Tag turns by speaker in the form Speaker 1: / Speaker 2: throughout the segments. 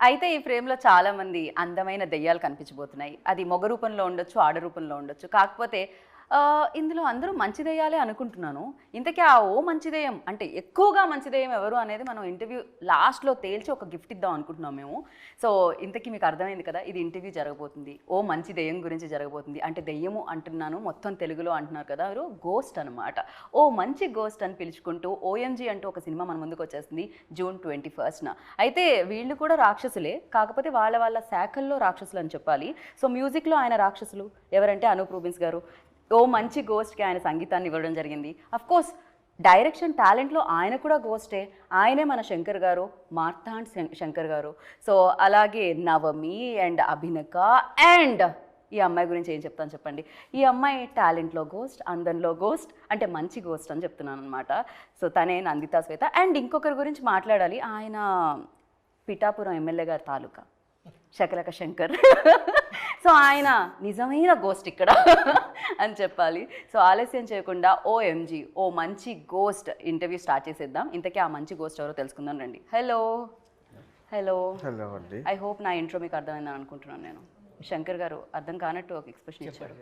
Speaker 1: అయితే ఈ ఫ్రేమ్లో చాలామంది అందమైన దెయ్యాలు కనిపించబోతున్నాయి. అది మగ రూపంలో ఉండొచ్చు, ఆడ రూపంలో ఉండొచ్చు. కాకపోతే ఇందులో అందరూ మంచి దెయ్యాలే అనుకుంటున్నాను. ఇంతకీ ఆ ఓ మంచి దెయ్యం అంటే ఎక్కువగా మంచి దెయ్యం ఎవరు అనేది మనం ఇంటర్వ్యూ లాస్ట్లో తేల్చి ఒక గిఫ్ట్ ఇద్దాం అనుకుంటున్నాం మేము. సో ఇంతకీ మీకు అర్థమైంది కదా, ఇది ఇంటర్వ్యూ జరగబోతుంది. ఓ మంచి దెయ్యం గురించి జరగబోతుంది. అంటే దెయ్యము అంటున్నాను, మొత్తం తెలుగులో అంటున్నారు కదా, ఎవరు గోస్ట్ అనమాట. ఓ మంచి గోస్ట్ అని పిలుచుకుంటూ ఓఎంజీ అంటూ ఒక సినిమా మన ముందుకు వచ్చేస్తుంది జూన్ 21న. అయితే వీళ్ళు కూడా రాక్షసులే, కాకపోతే వాళ్ళ శాఖల్లో రాక్షసులు అని చెప్పాలి. సో మ్యూజిక్లో ఆయన రాక్షసులు ఎవరంటే అనూప్ రూబెన్స్ గారు. ఓ మంచి గోస్ట్కి ఆయన సంగీతాన్ని ఇవ్వడం జరిగింది. అఫ్కోర్స్ డైరెక్షన్ టాలెంట్లో ఆయన కూడా గోస్టే. ఆయనే మన శంకర్ గారు, మార్తాండ్ శంకర్ గారు. సో అలాగే నవమి అండ్ అభినక అండ్ ఈ అమ్మాయి గురించి ఏం చెప్తాను చెప్పండి. ఈ అమ్మాయి టాలెంట్లో గోస్ట్, అందంలో గోస్ట్, అంటే మంచి గోస్ట్ అని చెప్తున్నాను అనమాట. సో తనే నందితా శ్వేత. అండ్ ఇంకొకరి గురించి మాట్లాడాలి, ఆయన పిఠాపురం ఎమ్మెల్యే గారి తాలూకా శకలక శంకర్. సో ఆయన నిజమైన గోస్ట్ ఇక్కడ అని చెప్పాలి. సో ఆలస్యం చేయకుండా ఓఎంజీ ఓ మంచి గోస్ట్ ఇంటర్వ్యూ స్టార్ట్ చేసేద్దాం. ఇంతకీ ఆ మంచి గోస్ట్ ఎవరో తెలుసుకుందాం రండి. హలో హలో హలో అండి. ఐ హోప్ నా ఇంట్రో మీకు అర్థమైందని అనుకుంటున్నాను నేను. శంకర్ గారు అర్థం కానట్టు ఒక ఎక్స్ప్రెషన్ ఇచ్చారు.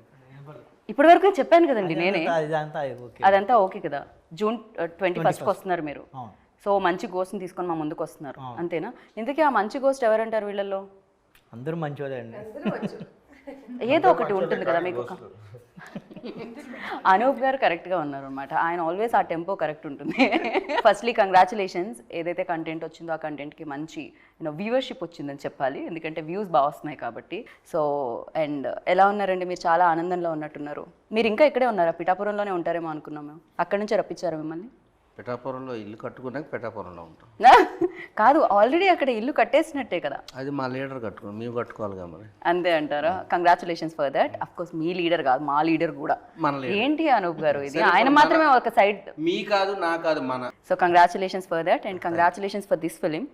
Speaker 1: ఇప్పటి వరకు చెప్పాను కదండి నేనే, అదంతా ఓకే కదా. జూన్ 21st వస్తున్నారు మీరు. సో మంచి గోస్ట్ని తీసుకొని మా ముందుకు వస్తున్నారు, అంతేనా? ఇంతకీ ఆ మంచి గోస్ట్ ఎవరంటారు వీళ్ళల్లో?
Speaker 2: అందరూ మంచివాళ్ళే అండి.
Speaker 1: ఏదో ఒకటి ఉంటుంది కదా మీకు. అనూప్ గారు కరెక్ట్గా ఉన్నారు అనమాట. ఆయన ఆల్వేస్ ఆ టెంపో కరెక్ట్ ఉంటుంది. ఫస్ట్లీ కంగ్రాచులేషన్స్, ఏదైతే కంటెంట్ వచ్చిందో ఆ కంటెంట్కి మంచి వ్యూవర్షిప్ వచ్చిందని చెప్పాలి, ఎందుకంటే వ్యూస్ బాగా వస్తున్నాయి కాబట్టి. సో అండ్ ఎలా ఉన్నారండి మీరు? చాలా ఆనందంలో ఉన్నట్టున్నారు. మీరు ఇంకా ఇక్కడే ఉన్నారా? పిఠాపురంలోనే ఉంటారేమో అనుకున్నాం మేము. అక్కడి నుంచి రప్పించారా మిమ్మల్ని?
Speaker 3: పిఠాపురంలో ఇల్లు కట్టుకున్నాక పిఠాపురంలో ఉంటాం.
Speaker 1: కాదు, ఆల్రెడీ అక్కడ ఇల్లు కట్టేసినట్టే కదా.
Speaker 3: అది మా లీడర్ కట్టుకున్నాం, మేము కట్టుకోవాలిగా మరి.
Speaker 1: అంతే అంటారా? Congratulations for that. Of course me leader కాదు, మా లీడర్ కూడా. ఏంటి అనూప్ గారు ఇది? ఆయన మాత్రమే ఒక సైడ్,
Speaker 3: మీ కాదు నా కాదు మన.
Speaker 1: So congratulations for that and congratulations for this film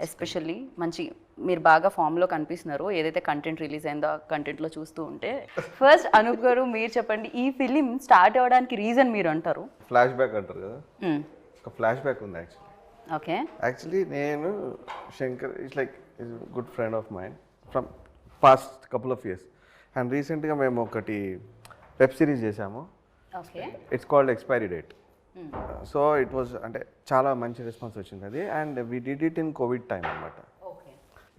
Speaker 1: especially. మంచి మీరు బాగా ఫామ్లో కనిపిస్తున్నారు, ఏదైతే కంటెంట్ రిలీజ్ అయిందో ఆ కంటెంట్లో చూస్తూ ఉంటే. ఫస్ట్ అనూప్ గారు మీరు చెప్పండి, ఈ ఫిలిం స్టార్ట్ అవ్వడానికి రీజన్ మీరు అంటారు?
Speaker 4: ఫ్లాష్ బ్యాక్ అంటారు కదా, ఒక ఫ్లాష్ బ్యాక్ ఉంది యాక్చువల్లీ.
Speaker 1: ఓకే.
Speaker 4: యాక్చువల్లీ నేను Shankar it's like is good friend of mine from past couple of years. And రీసెంట్గా మేము ఒకటి వెబ్ సిరీస్ చేసాము.
Speaker 1: Okay.
Speaker 4: It's called expiry date. So it was అంటే చాలా మంచి రెస్పాన్స్ వచ్చింది అది. And we did it in Covid time అనమాట.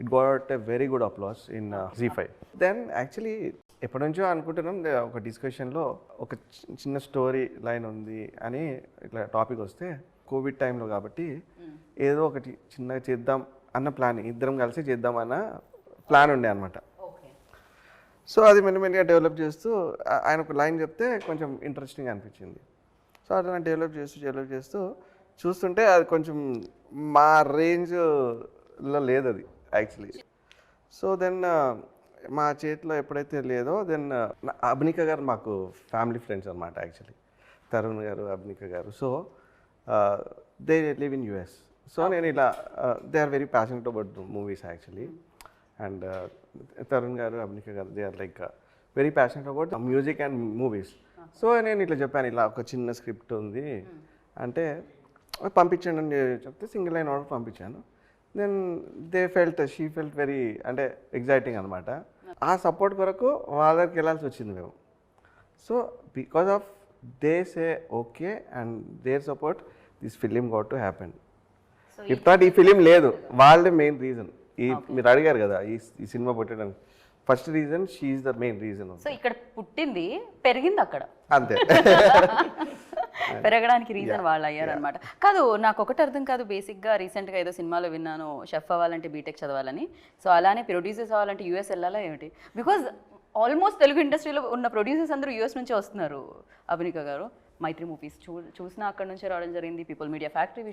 Speaker 4: It got a very good applause in ZEE5. Then actually ఎప్పటి నుంచో అనుకుంటున్నాం, ఒక డిస్కషన్లో ఒక చిన్న స్టోరీ లైన్ ఉంది అని ఇట్లా టాపిక్ వస్తే, కోవిడ్ టైంలో కాబట్టి ఏదో ఒకటి చిన్నగా చేద్దాం అన్న ప్లాన్, ఇద్దరం కలిసి చేద్దాం అన్న ప్లాన్ ఉండే అనమాట. సో అది మెల్లిమెల్లిగా డెవలప్ చేస్తూ ఆయన ఒక లైన్ చెప్తే కొంచెం ఇంట్రెస్టింగ్ అనిపించింది. సో అట్లా డెవలప్ చేస్తూ చూస్తుంటే అది కొంచెం మా రేంజ్లో లేదు అది యాక్చువల్లీ. సో దెన్ మా చేతిలో ఎప్పుడైతే లేదో దెన్ అభినిక గారు మాకు ఫ్యామిలీ ఫ్రెండ్స్ అనమాట actually, Tarun garu, Abhinika garu. So they live in US. So నేను ఇలా they are very passionate about movies actually. And Tarun garu, Abhinika garu they are like very passionate about music and movies. So నేను ఇట్లా చెప్పాను, ఇలా ఒక చిన్న స్క్రిప్ట్ ఉంది అంటే పంపించండి అని చెప్తే సింగిల్ లైన్ ఆర్డర్ పంపించాను. దెన్ షీ ఫెల్ట్ వెరీ అంటే ఎగ్జైటింగ్ అనమాట. ఆ సపోర్ట్ కొరకు వాళ్ళ దగ్గరికి వెళ్ళాల్సి వచ్చింది మేము. So because of they say okay and their support this film got to happen. If not ఈ ఫిలిం లేదు, వాళ్ళే మెయిన్ రీజన్. మీరు అడిగారు కదా ఈ సినిమా పుట్టడానికి, first reason she is the main reason.
Speaker 1: So ఇక్కడ పుట్టింది, పెరిగింది అక్కడ,
Speaker 4: అంతే.
Speaker 1: పెరగడానికి రీజన్ వాళ్ళు అయ్యారు అనమాట. కాదు, నాకు ఒకటి అర్థం కాదు. బేసిక్గా రీసెంట్గా ఏదో సినిమాలో విన్నాను, షెఫ్ అవ్వాలంటే బీటెక్ చదవాలని. సో అలానే ప్రొడ్యూసర్స్ అవ్వాలంటే US వెళ్ళాలా ఏమిటి? బికాజ్ ఆల్మోస్ట్ తెలుగు ఇండస్ట్రీలో ఉన్న ప్రొడ్యూసర్స్ అందరూ US నుంచి వస్తున్నారు. అభినిక గారు మైత్రి మూవీస్ చూసినా అక్కడ నుంచే రావడం జరిగింది. పీపుల్ మీడియా ఫ్యాక్టరీ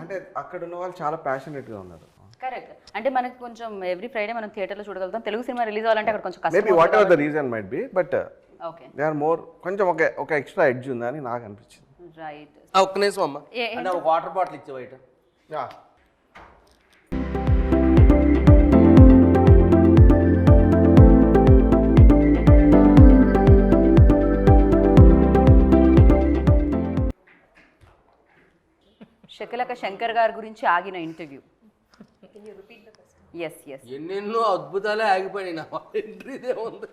Speaker 4: అంటే అక్కడ ఉన్న వాళ్ళు చాలా ప్యాషనెట్గా ఉన్నారు.
Speaker 1: కరెక్ట్. అంటే మనకి కొంచెం ఎవ్రీ ఫ్రైడే మనం థియేటర్లో చూడగలుగుతాం. తెలుగు సినిమా రిలీజ్ అవ్వాలంటే అక్కడ కొంచెం కష్టం.
Speaker 4: Maybe whatever the reason might be, but
Speaker 1: okay
Speaker 4: they are more కొంచెం ఒక ఎక్స్ట్రా ఎడ్జ్ ఉందని నాకు అనిపించింది.
Speaker 1: రైట్.
Speaker 3: ఒక్క నిమిషం అమ్మ, అంటే ఒక వాటర్ బాటిల్ ఇచ్చే బయట.
Speaker 1: శకలక శంకర్ గారి గురించి ఆగిన ఇంటర్వ్యూ. Yes yes.
Speaker 3: ఎన్నెన్నో అద్భుతాలే ఆగిపోయినాయి నా ఎంట్రీదే ఉంది.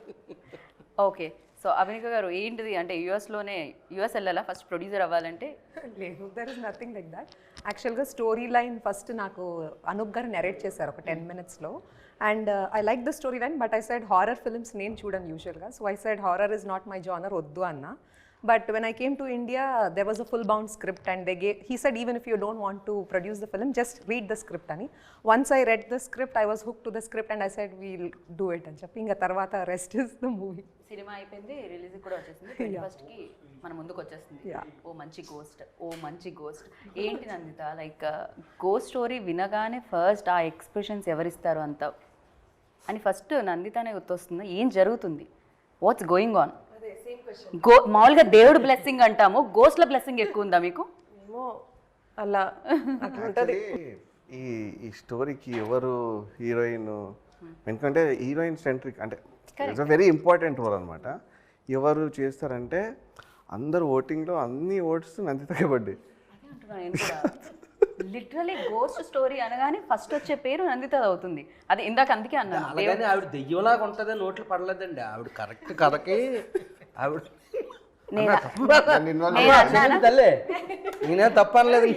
Speaker 1: ఓకే, సో అభినిక గారు ఏంటిది అంటే యుఎస్ వెళ్ళాలా ఫస్ట్ ప్రొడ్యూసర్ అవ్వాలంటే?
Speaker 5: లేదు, there is nothing like that. యాక్చువల్గా స్టోరీ లైన్ ఫస్ట్ నాకు అనూప్ గారు నెరేట్ చేశారు ఒక 10 minutesలో. And I like the story line, but I said horror films నేను చూడను యూజువల్గా. So I said horror is not my genre, వద్దు అన్న. But when I came to India, there was a full-bound script, and he said, even if you don't want to produce the film, just read the script ani. Once I read the script, I was hooked to the script, and I said, we'll do it అని చెప్పి ఇంకా తర్వాత rest is the movie.
Speaker 1: Cinema అయిపోయింది, release కూడా వచ్చేసింది, 21st మన ముందుకు వచ్చేస్తుంది. ఓ మంచి గోస్ట్ ఏంటి నందిత, లైక్ గోస్ట్ స్టోరీ వినగానే ఫస్ట్ ఆ ఎక్స్ప్రెషన్స్ ఎవరిస్తారు అంత అని ఫస్ట్ నందితనే గుర్తొస్తుంది. ఏం జరుగుతుంది, వాట్స్ గోయింగ్ ఆన్? మామూలుగా దేవుడు బ్లెస్సింగ్ అంటాము, గోస్ట్ల బ్లెస్సింగ్ ఎక్కువ ఉందా మీకు?
Speaker 5: ఏమో అలా ఉంటుంది.
Speaker 4: ఈ స్టోరీకి ఎవరు హీరోయిన్, ఎందుకంటే హీరోయిన్ సెంట్రిక్ అంటే it's a very important role అనమాట. ఎవరు చేస్తారంటే అందరు ఓటింగ్లో అన్ని ఓట్స్ నందితకే పడ్డాయి.
Speaker 1: లిటరలీ గోస్ట్ స్టోరీ అనగానే ఫస్ట్ వచ్చే పేరు నందిత అవుతుంది. అది ఇందాక అందుకే అన్నాను.
Speaker 3: అలాగని ఆవిడ దెయ్యంలాగా ఉంటుంది, నోట్లు పడలేదండి. ఆవిడ కరెక్ట్ కథకి ఆవిడ తల్లే, నేనే తప్పనలేదు.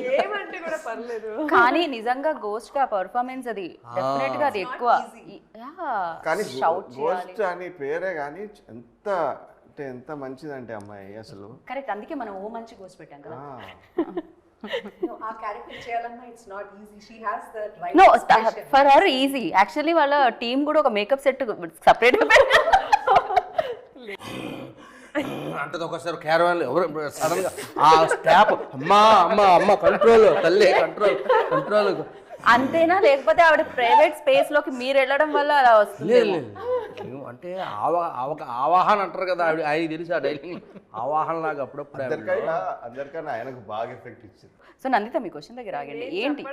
Speaker 1: కానీ నిజంగా గోస్ట్ గా పర్ఫార్మెన్స్ అది డెఫినెట్ గా అది ఎక్కువ.
Speaker 4: కానీ గోస్ట్ అని పేరే కానీ ఎంత మంచిదంటే అమ్మాయి అసలు.
Speaker 1: కరెక్ట్, అందుకే మనం ఓ మంచి గోస్ట్ పెట్టాం కదా.
Speaker 5: ఆ క్యారెక్టర్ చేయాలన్నా it's not easy. She has the right
Speaker 1: no for her easy. Actually వాళ్ళ టీమ్ కూడా ఒక మేకప్ సెట్ సపరేట్
Speaker 3: అంటది ఒకసారి క్యారవాన్ ఎవరు సడన్ గా ఆ స్టాప్ అమ్మ కంట్రోల్ తల్లి కంట్రోల్
Speaker 1: అంతేనా, లేకపోతే ఆవిడ ప్రైవేట్ స్పేస్ లోకి మీరు వెళ్ళడం వల్ల అలా వస్తుంది?
Speaker 3: అంటే ఆవాహన అంటారు కదా, ఆవిడ ఆయన తెలిసి ఆ డైలాగ్ ఆవాహన లాగా అప్పుడప్పుడు
Speaker 4: అందరికన్నా ఆయనకు బాగా ఎఫెక్ట్ ఇచ్చింది.
Speaker 1: సో నందిత మీ క్వశ్చన్ దగ్గర ఆగండి. ఏంటి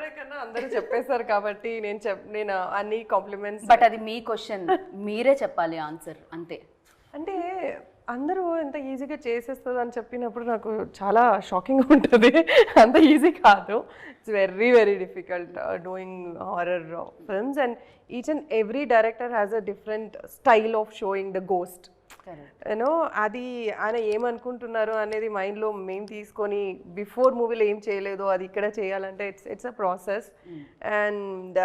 Speaker 5: అందరూ చెప్పేశారు కాబట్టి నేను అన్ని కాంప్లిమెంట్స్.
Speaker 1: బట్ అది మీ క్వశ్చన్, మీరే చెప్పాలి ఆన్సర్ అంతే.
Speaker 5: అంటే అందరూ ఎంత ఈజీగా చేసేస్తుంది అని చెప్పినప్పుడు నాకు చాలా షాకింగ్ ఉంటుంది. అంత ఈజీ కాదు. It's very very difficult doing horror films, and each and every director has a different style of showing the ghost. You know అది ఆయన ఏమనుకుంటున్నారు అనేది మైండ్లో మేము తీసుకొని బిఫోర్ మూవీలో ఏం చేయలేదు అది ఇక్కడ చేయాలంటే it's a process. And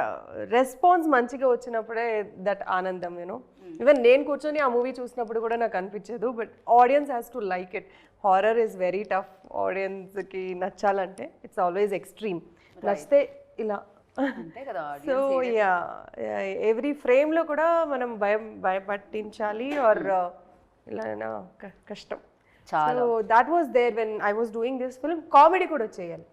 Speaker 5: response మంచిగా వచ్చినప్పుడే దట్ ఆనందం. యూనో ఈవెన్ నేను కూర్చొని ఆ మూవీ చూసినప్పుడు కూడా నాకు అనిపించదు, but audience has to like it. Horror is very tough. ఆడియన్స్కి నచ్చాలంటే ఇట్స్ ఆల్వేస్ ఎక్స్ట్రీమ్. నచ్చితే ఇలా. సో యా, ఎవ్రీ ఫ్రేమ్లో కూడా మనం భయపట్టించాలి ఆర్ ఇలా కష్టం. So that was there when I was doing this film. Comedy కూడా చేయాలి.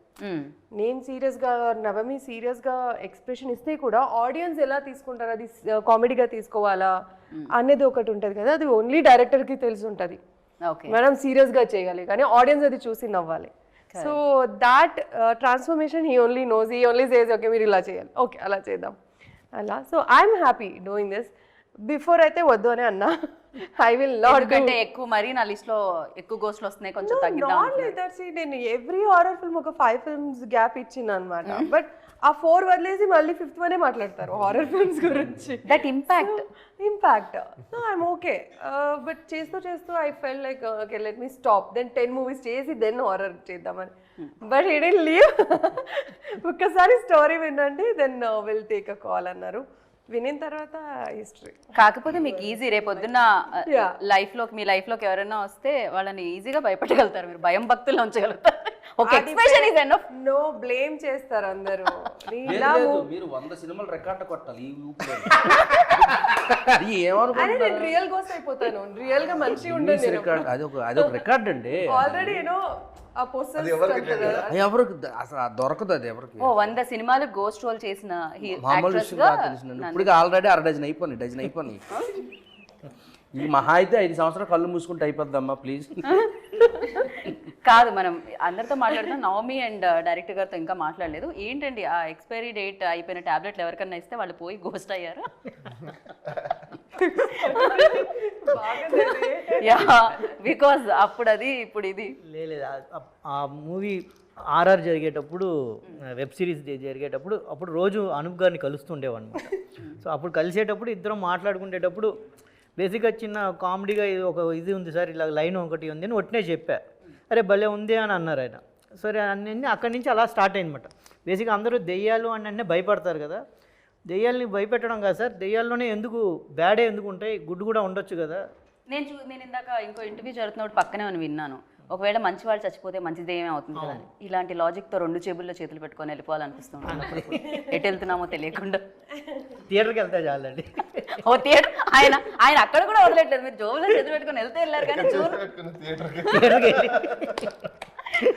Speaker 5: నేను సీరియస్గా, నవమి సీరియస్గా ఎక్స్ప్రెషన్ ఇస్తే కూడా ఆడియన్స్ ఎలా తీసుకుంటారు, అది కామెడీగా తీసుకోవాలా అనేది ఒకటి ఉంటుంది కదా, అది ఓన్లీ డైరెక్టర్కి తెలిసి ఉంటుంది. మనం సీరియస్గా చేయాలి కానీ ఆడియన్స్ అది చూసి నవ్వాలి. So that transformation he only knows. He only says okay మీరు ఇలా చేయాలి, ఓకే అలా చేద్దాం అలా. So I'm happy doing this. Before అయితే వద్దు అని అన్నా. ఐ విల్ నాట్
Speaker 1: అంటే ఎక్కువ మరి నా లిస్ట్ లో ఎక్కువ గోస్ట్లు వస్తున్నాయి, కొంచెం తగ్గిద్దాం.
Speaker 5: నేను ఎవ్రీ హారర్ ఫిల్మ్ ఒక 5 films గ్యాప్ ఇచ్చిన అనమాట. బట్ ఆ 4 వదిలేసి మళ్ళీ 5th వనే మాట్లాడతారు హారర్ ఫిల్మ్స్ గురించి.
Speaker 1: That impact
Speaker 5: I'm okay. But చేస్తూ I felt like okay let me stop. Then 10 movies చేసి దెన్ హారర్ చేద్దామని. But he didn't leave. ఒక్కసారి స్టోరీ వినండి then will take a call అన్నారు. వినిన తర్వాత హిస్టరీ.
Speaker 1: కాకపోతే మీకు ఈజీ, రేపొద్దున్న లైఫ్ లోకి మీ లైఫ్ లోకి ఎవరైనా వస్తే వాళ్ళని ఈజీగా భయపెట్టగలుగుతారు, మీరు భయం భక్తుల్లో ఉంచగలుగుతారు. Okay, expression is enough.
Speaker 5: No blame చేస్తారు అందరూ.
Speaker 3: మీరు 100 సినిమాలు రికార్డ్ కొట్టాలి ఈ ఊపిలో.
Speaker 5: నేను రియల్ గోస్ట్ అయిపోతాను. రియల్ గా మంచిగా ఉండదు.
Speaker 3: అదొక రికార్డ్ అండి.
Speaker 5: ఆల్రెడీ
Speaker 3: ఎవరికి అసలు దొరకదు అది ఎవరికి.
Speaker 1: 100 సినిమాలు గోస్ట్ రోల్ చేసిన
Speaker 3: మామూలు విషయం కాదు తెలిసిందండి. ఇప్పుడు ఆల్రెడీ 6 డజన్ అయిపోయి ఈ మహా అయితే 5 సంవత్సరాలు కళ్ళు మూసుకుంటే అయిపోద్దమ్మా ప్లీజ్.
Speaker 1: కాదు, మనం అందరితో మాట్లాడుతున్నాం. నవమి అండ్ డైరెక్టర్ గారితో ఇంకా మాట్లాడలేదు. ఏంటండి ఆ ఎక్స్పైరీ డేట్ అయిపోయిన టాబ్లెట్లు ఎవరికన్నా ఇస్తే వాళ్ళు పోయి గోస్ట్ అయ్యారు? యా, బికాజ్ అప్పుడు అది ఇప్పుడు ఇది
Speaker 2: లేదు. ఆ మూవీ ఆర్ఆర్ జరిగేటప్పుడు వెబ్ సిరీస్ జరిగేటప్పుడు అప్పుడు రోజు అనూప్ గారిని కలుస్తుండేవన్నమాట. సో అప్పుడు కలిసేటప్పుడు ఇద్దరం మాట్లాడుకునేటప్పుడు బేసిక్గా చిన్న కామెడీగా ఇది ఉంది సార్, ఇలా లైన్ ఒకటి ఉంది అని ఒట్టినే చెప్పా. అరే భలే ఉంది అని అన్నారు ఆయన. సరే అన్నీ అక్కడి నుంచి అలా స్టార్ట్ అయిందన్నమాట. బేసిక్గా అందరూ దెయ్యాలు అంటే భయపడతారు కదా, దెయ్యాలని భయపెట్టడం కాదు సార్, దెయ్యాల్లోనే ఎందుకు బ్యాడే ఎందుకు ఉంటాయి, గుడ్ కూడా ఉండొచ్చు కదా.
Speaker 1: నేను ఇందాక ఇంకో ఇంటర్వ్యూ జరుగుతున్నప్పుడు పక్కనే అని విన్నాను, ఒకవేళ మంచి వాళ్ళు చచ్చిపోతే మంచిది ఏమే అవుతుంది కదా అని. ఇలాంటి లాజిక్తో 2 జేబుల్లో చేతులు పెట్టుకొని వెళ్ళిపోవాలనిపిస్తుంది, ఎటు వెళ్తున్నామో తెలియకుండా.
Speaker 2: థియేటర్కి వెళ్తే చాలండి.
Speaker 1: ఓ థియేటర్ ఆయన అక్కడ కూడా వదిలేట్లేదు, మీరు జోబులో చేతులు పెట్టుకొని వెళ్తే వెళ్ళారు కానీ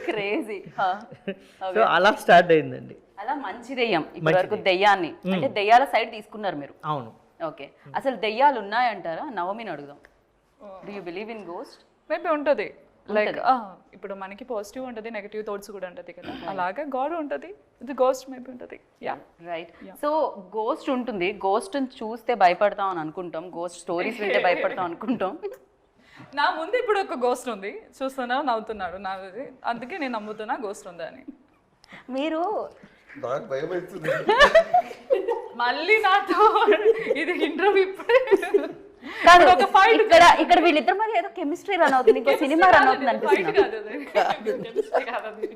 Speaker 1: క్రేజీ.
Speaker 2: సో అలా స్టార్ట్ అయిందండి.
Speaker 1: అలా మంచి దెయ్యం ఇప్పటి వరకు దెయ్యాన్ని అంటే దెయ్యాల సైడ్ తీసుకున్నారు మీరు.
Speaker 2: అవును.
Speaker 1: ఓకే, అసలు దెయ్యాలు ఉన్నాయంటారా? నవమిని అడుగుదాం. Do you believe in ghost?
Speaker 6: Maybe ఉంటుంది. లైక్ ఇప్పుడు మనకి పాజిటివ్ ఉంటుంది, నెగిటివ్ థాట్స్ కూడా ఉంటుంది కదా, అలాగే గాడ్ ఉంటుంది, ఇది గోస్ట్ మేబీ ఉంటుంది. Yeah
Speaker 1: right. సో గోస్ట్ ఉంటుంది, గోస్ట్ చూస్తే భయపడతాం అని అనుకుంటాం, గోస్ట్ స్టోరీస్ వింటే భయపడతాం అనుకుంటాం.
Speaker 6: నా ముందు ఇప్పుడు ఒక గోస్ట్ ఉంది, చూస్తున్నా నవ్వుతున్నాడు నా, అందుకే నేను నమ్ముతున్నా గోస్ట్ ఉంది అని.
Speaker 1: మీరు
Speaker 3: నాకు భయం అవుతుంది.
Speaker 6: మళ్ళీ నాతో ఇది ఇంటర్వ్యూ ఇప్పుడు
Speaker 1: కాదు, ఇక్కడ వీళ్ళిద్దరి మధ్య ఏదో కెమిస్ట్రీ రన్ అవుతుంది, ఇంకో సినిమా రన్ అవుతుంది అనిపిస్తుంది.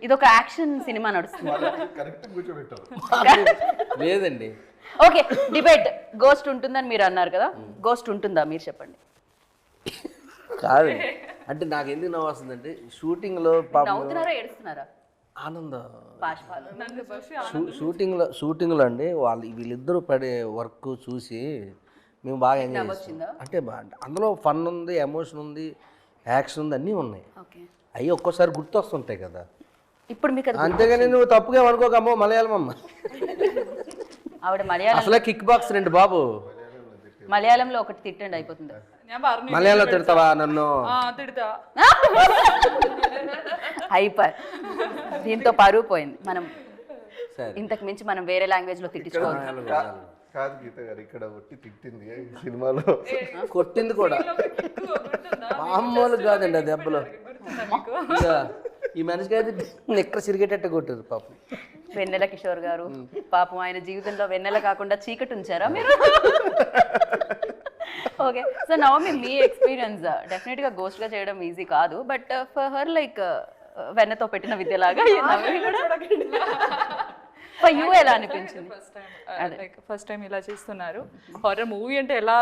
Speaker 1: ఇది ఒక యాక్షన్ సినిమా నడుస్తుంది.
Speaker 3: లేదండి.
Speaker 1: Okay, debate. గోస్ట్ ఉంటుందని మీరు అన్నారు కదా, గోస్ట్ ఉంటుందా మీరు చెప్పండి.
Speaker 3: కాదు అంటే నాకు ఎందుకు నవ్వు వస్తుందంటే షూటింగ్లో
Speaker 1: నవ్వుతున్నారా ఏడుస్తున్నారా?
Speaker 3: ఆనందం.
Speaker 1: బాష్పాలు.
Speaker 3: షూటింగ్లో అండి వీళ్ళిద్దరూ పడే వర్క్ చూసి మేము బాగా ఎంజాయ్ చేస్తాం. అంటే అందులో ఫన్ ఉంది, ఎమోషన్ ఉంది, యాక్షన్ ఉంది, అన్నీ ఉన్నాయి. అవి ఒక్కోసారి గుర్తొస్తుంటాయి కదా.
Speaker 1: ఇప్పుడు మీకు
Speaker 3: అంతేగాని నువ్వు తప్పుగా అనుకోకమ్మో మలయాళం అమ్మ.
Speaker 1: ఆవిడ మలయాళం,
Speaker 3: అసలే కిక్ బాక్స్ రండి బాబు.
Speaker 1: మలయాళంలో ఒకటి తిట్టండి అయిపోతుంది.
Speaker 3: మలయాళంలో తిడతావా నన్ను?
Speaker 6: తిడతా.
Speaker 1: హైపర్. దీంతో పరువు పోయింది. మనం ఇంతకు మించి మనం వేరే లాంగ్వేజ్ లో తిట్టించుకోవాలి.
Speaker 4: కాదు గీత గారు, ఇక్కడ ఒట్టి తిట్టింది సినిమాలో,
Speaker 3: కొట్టింది కూడా మామూలు కాదండి. ఆ దెబ్బలో ఈ మనిషికి అయితే ఎక్కడ సిరిగేటట్టు కొట్టారు పాపం.
Speaker 1: వెన్నెల కిషోర్ గారు పాపం, ఆయన జీవితంలో వెన్నెల కాకుండా చీకటి ఉంచారా మీరు? ఓకే, సో నవమి మీ ఎక్స్పీరియన్స్ డెఫినెట్గా గోస్ట్గా చేయడం ఈజీ కాదు, బట్ ఫర్ హర్ లైక్ వెన్నతో పెట్టిన విద్యలాగా ఫర్ యూ ఎలా అనిపించింది?
Speaker 6: ఫస్ట్ టైం ఇలా చేస్తున్నారు. హారర్ మూవీ అంటే ఎలా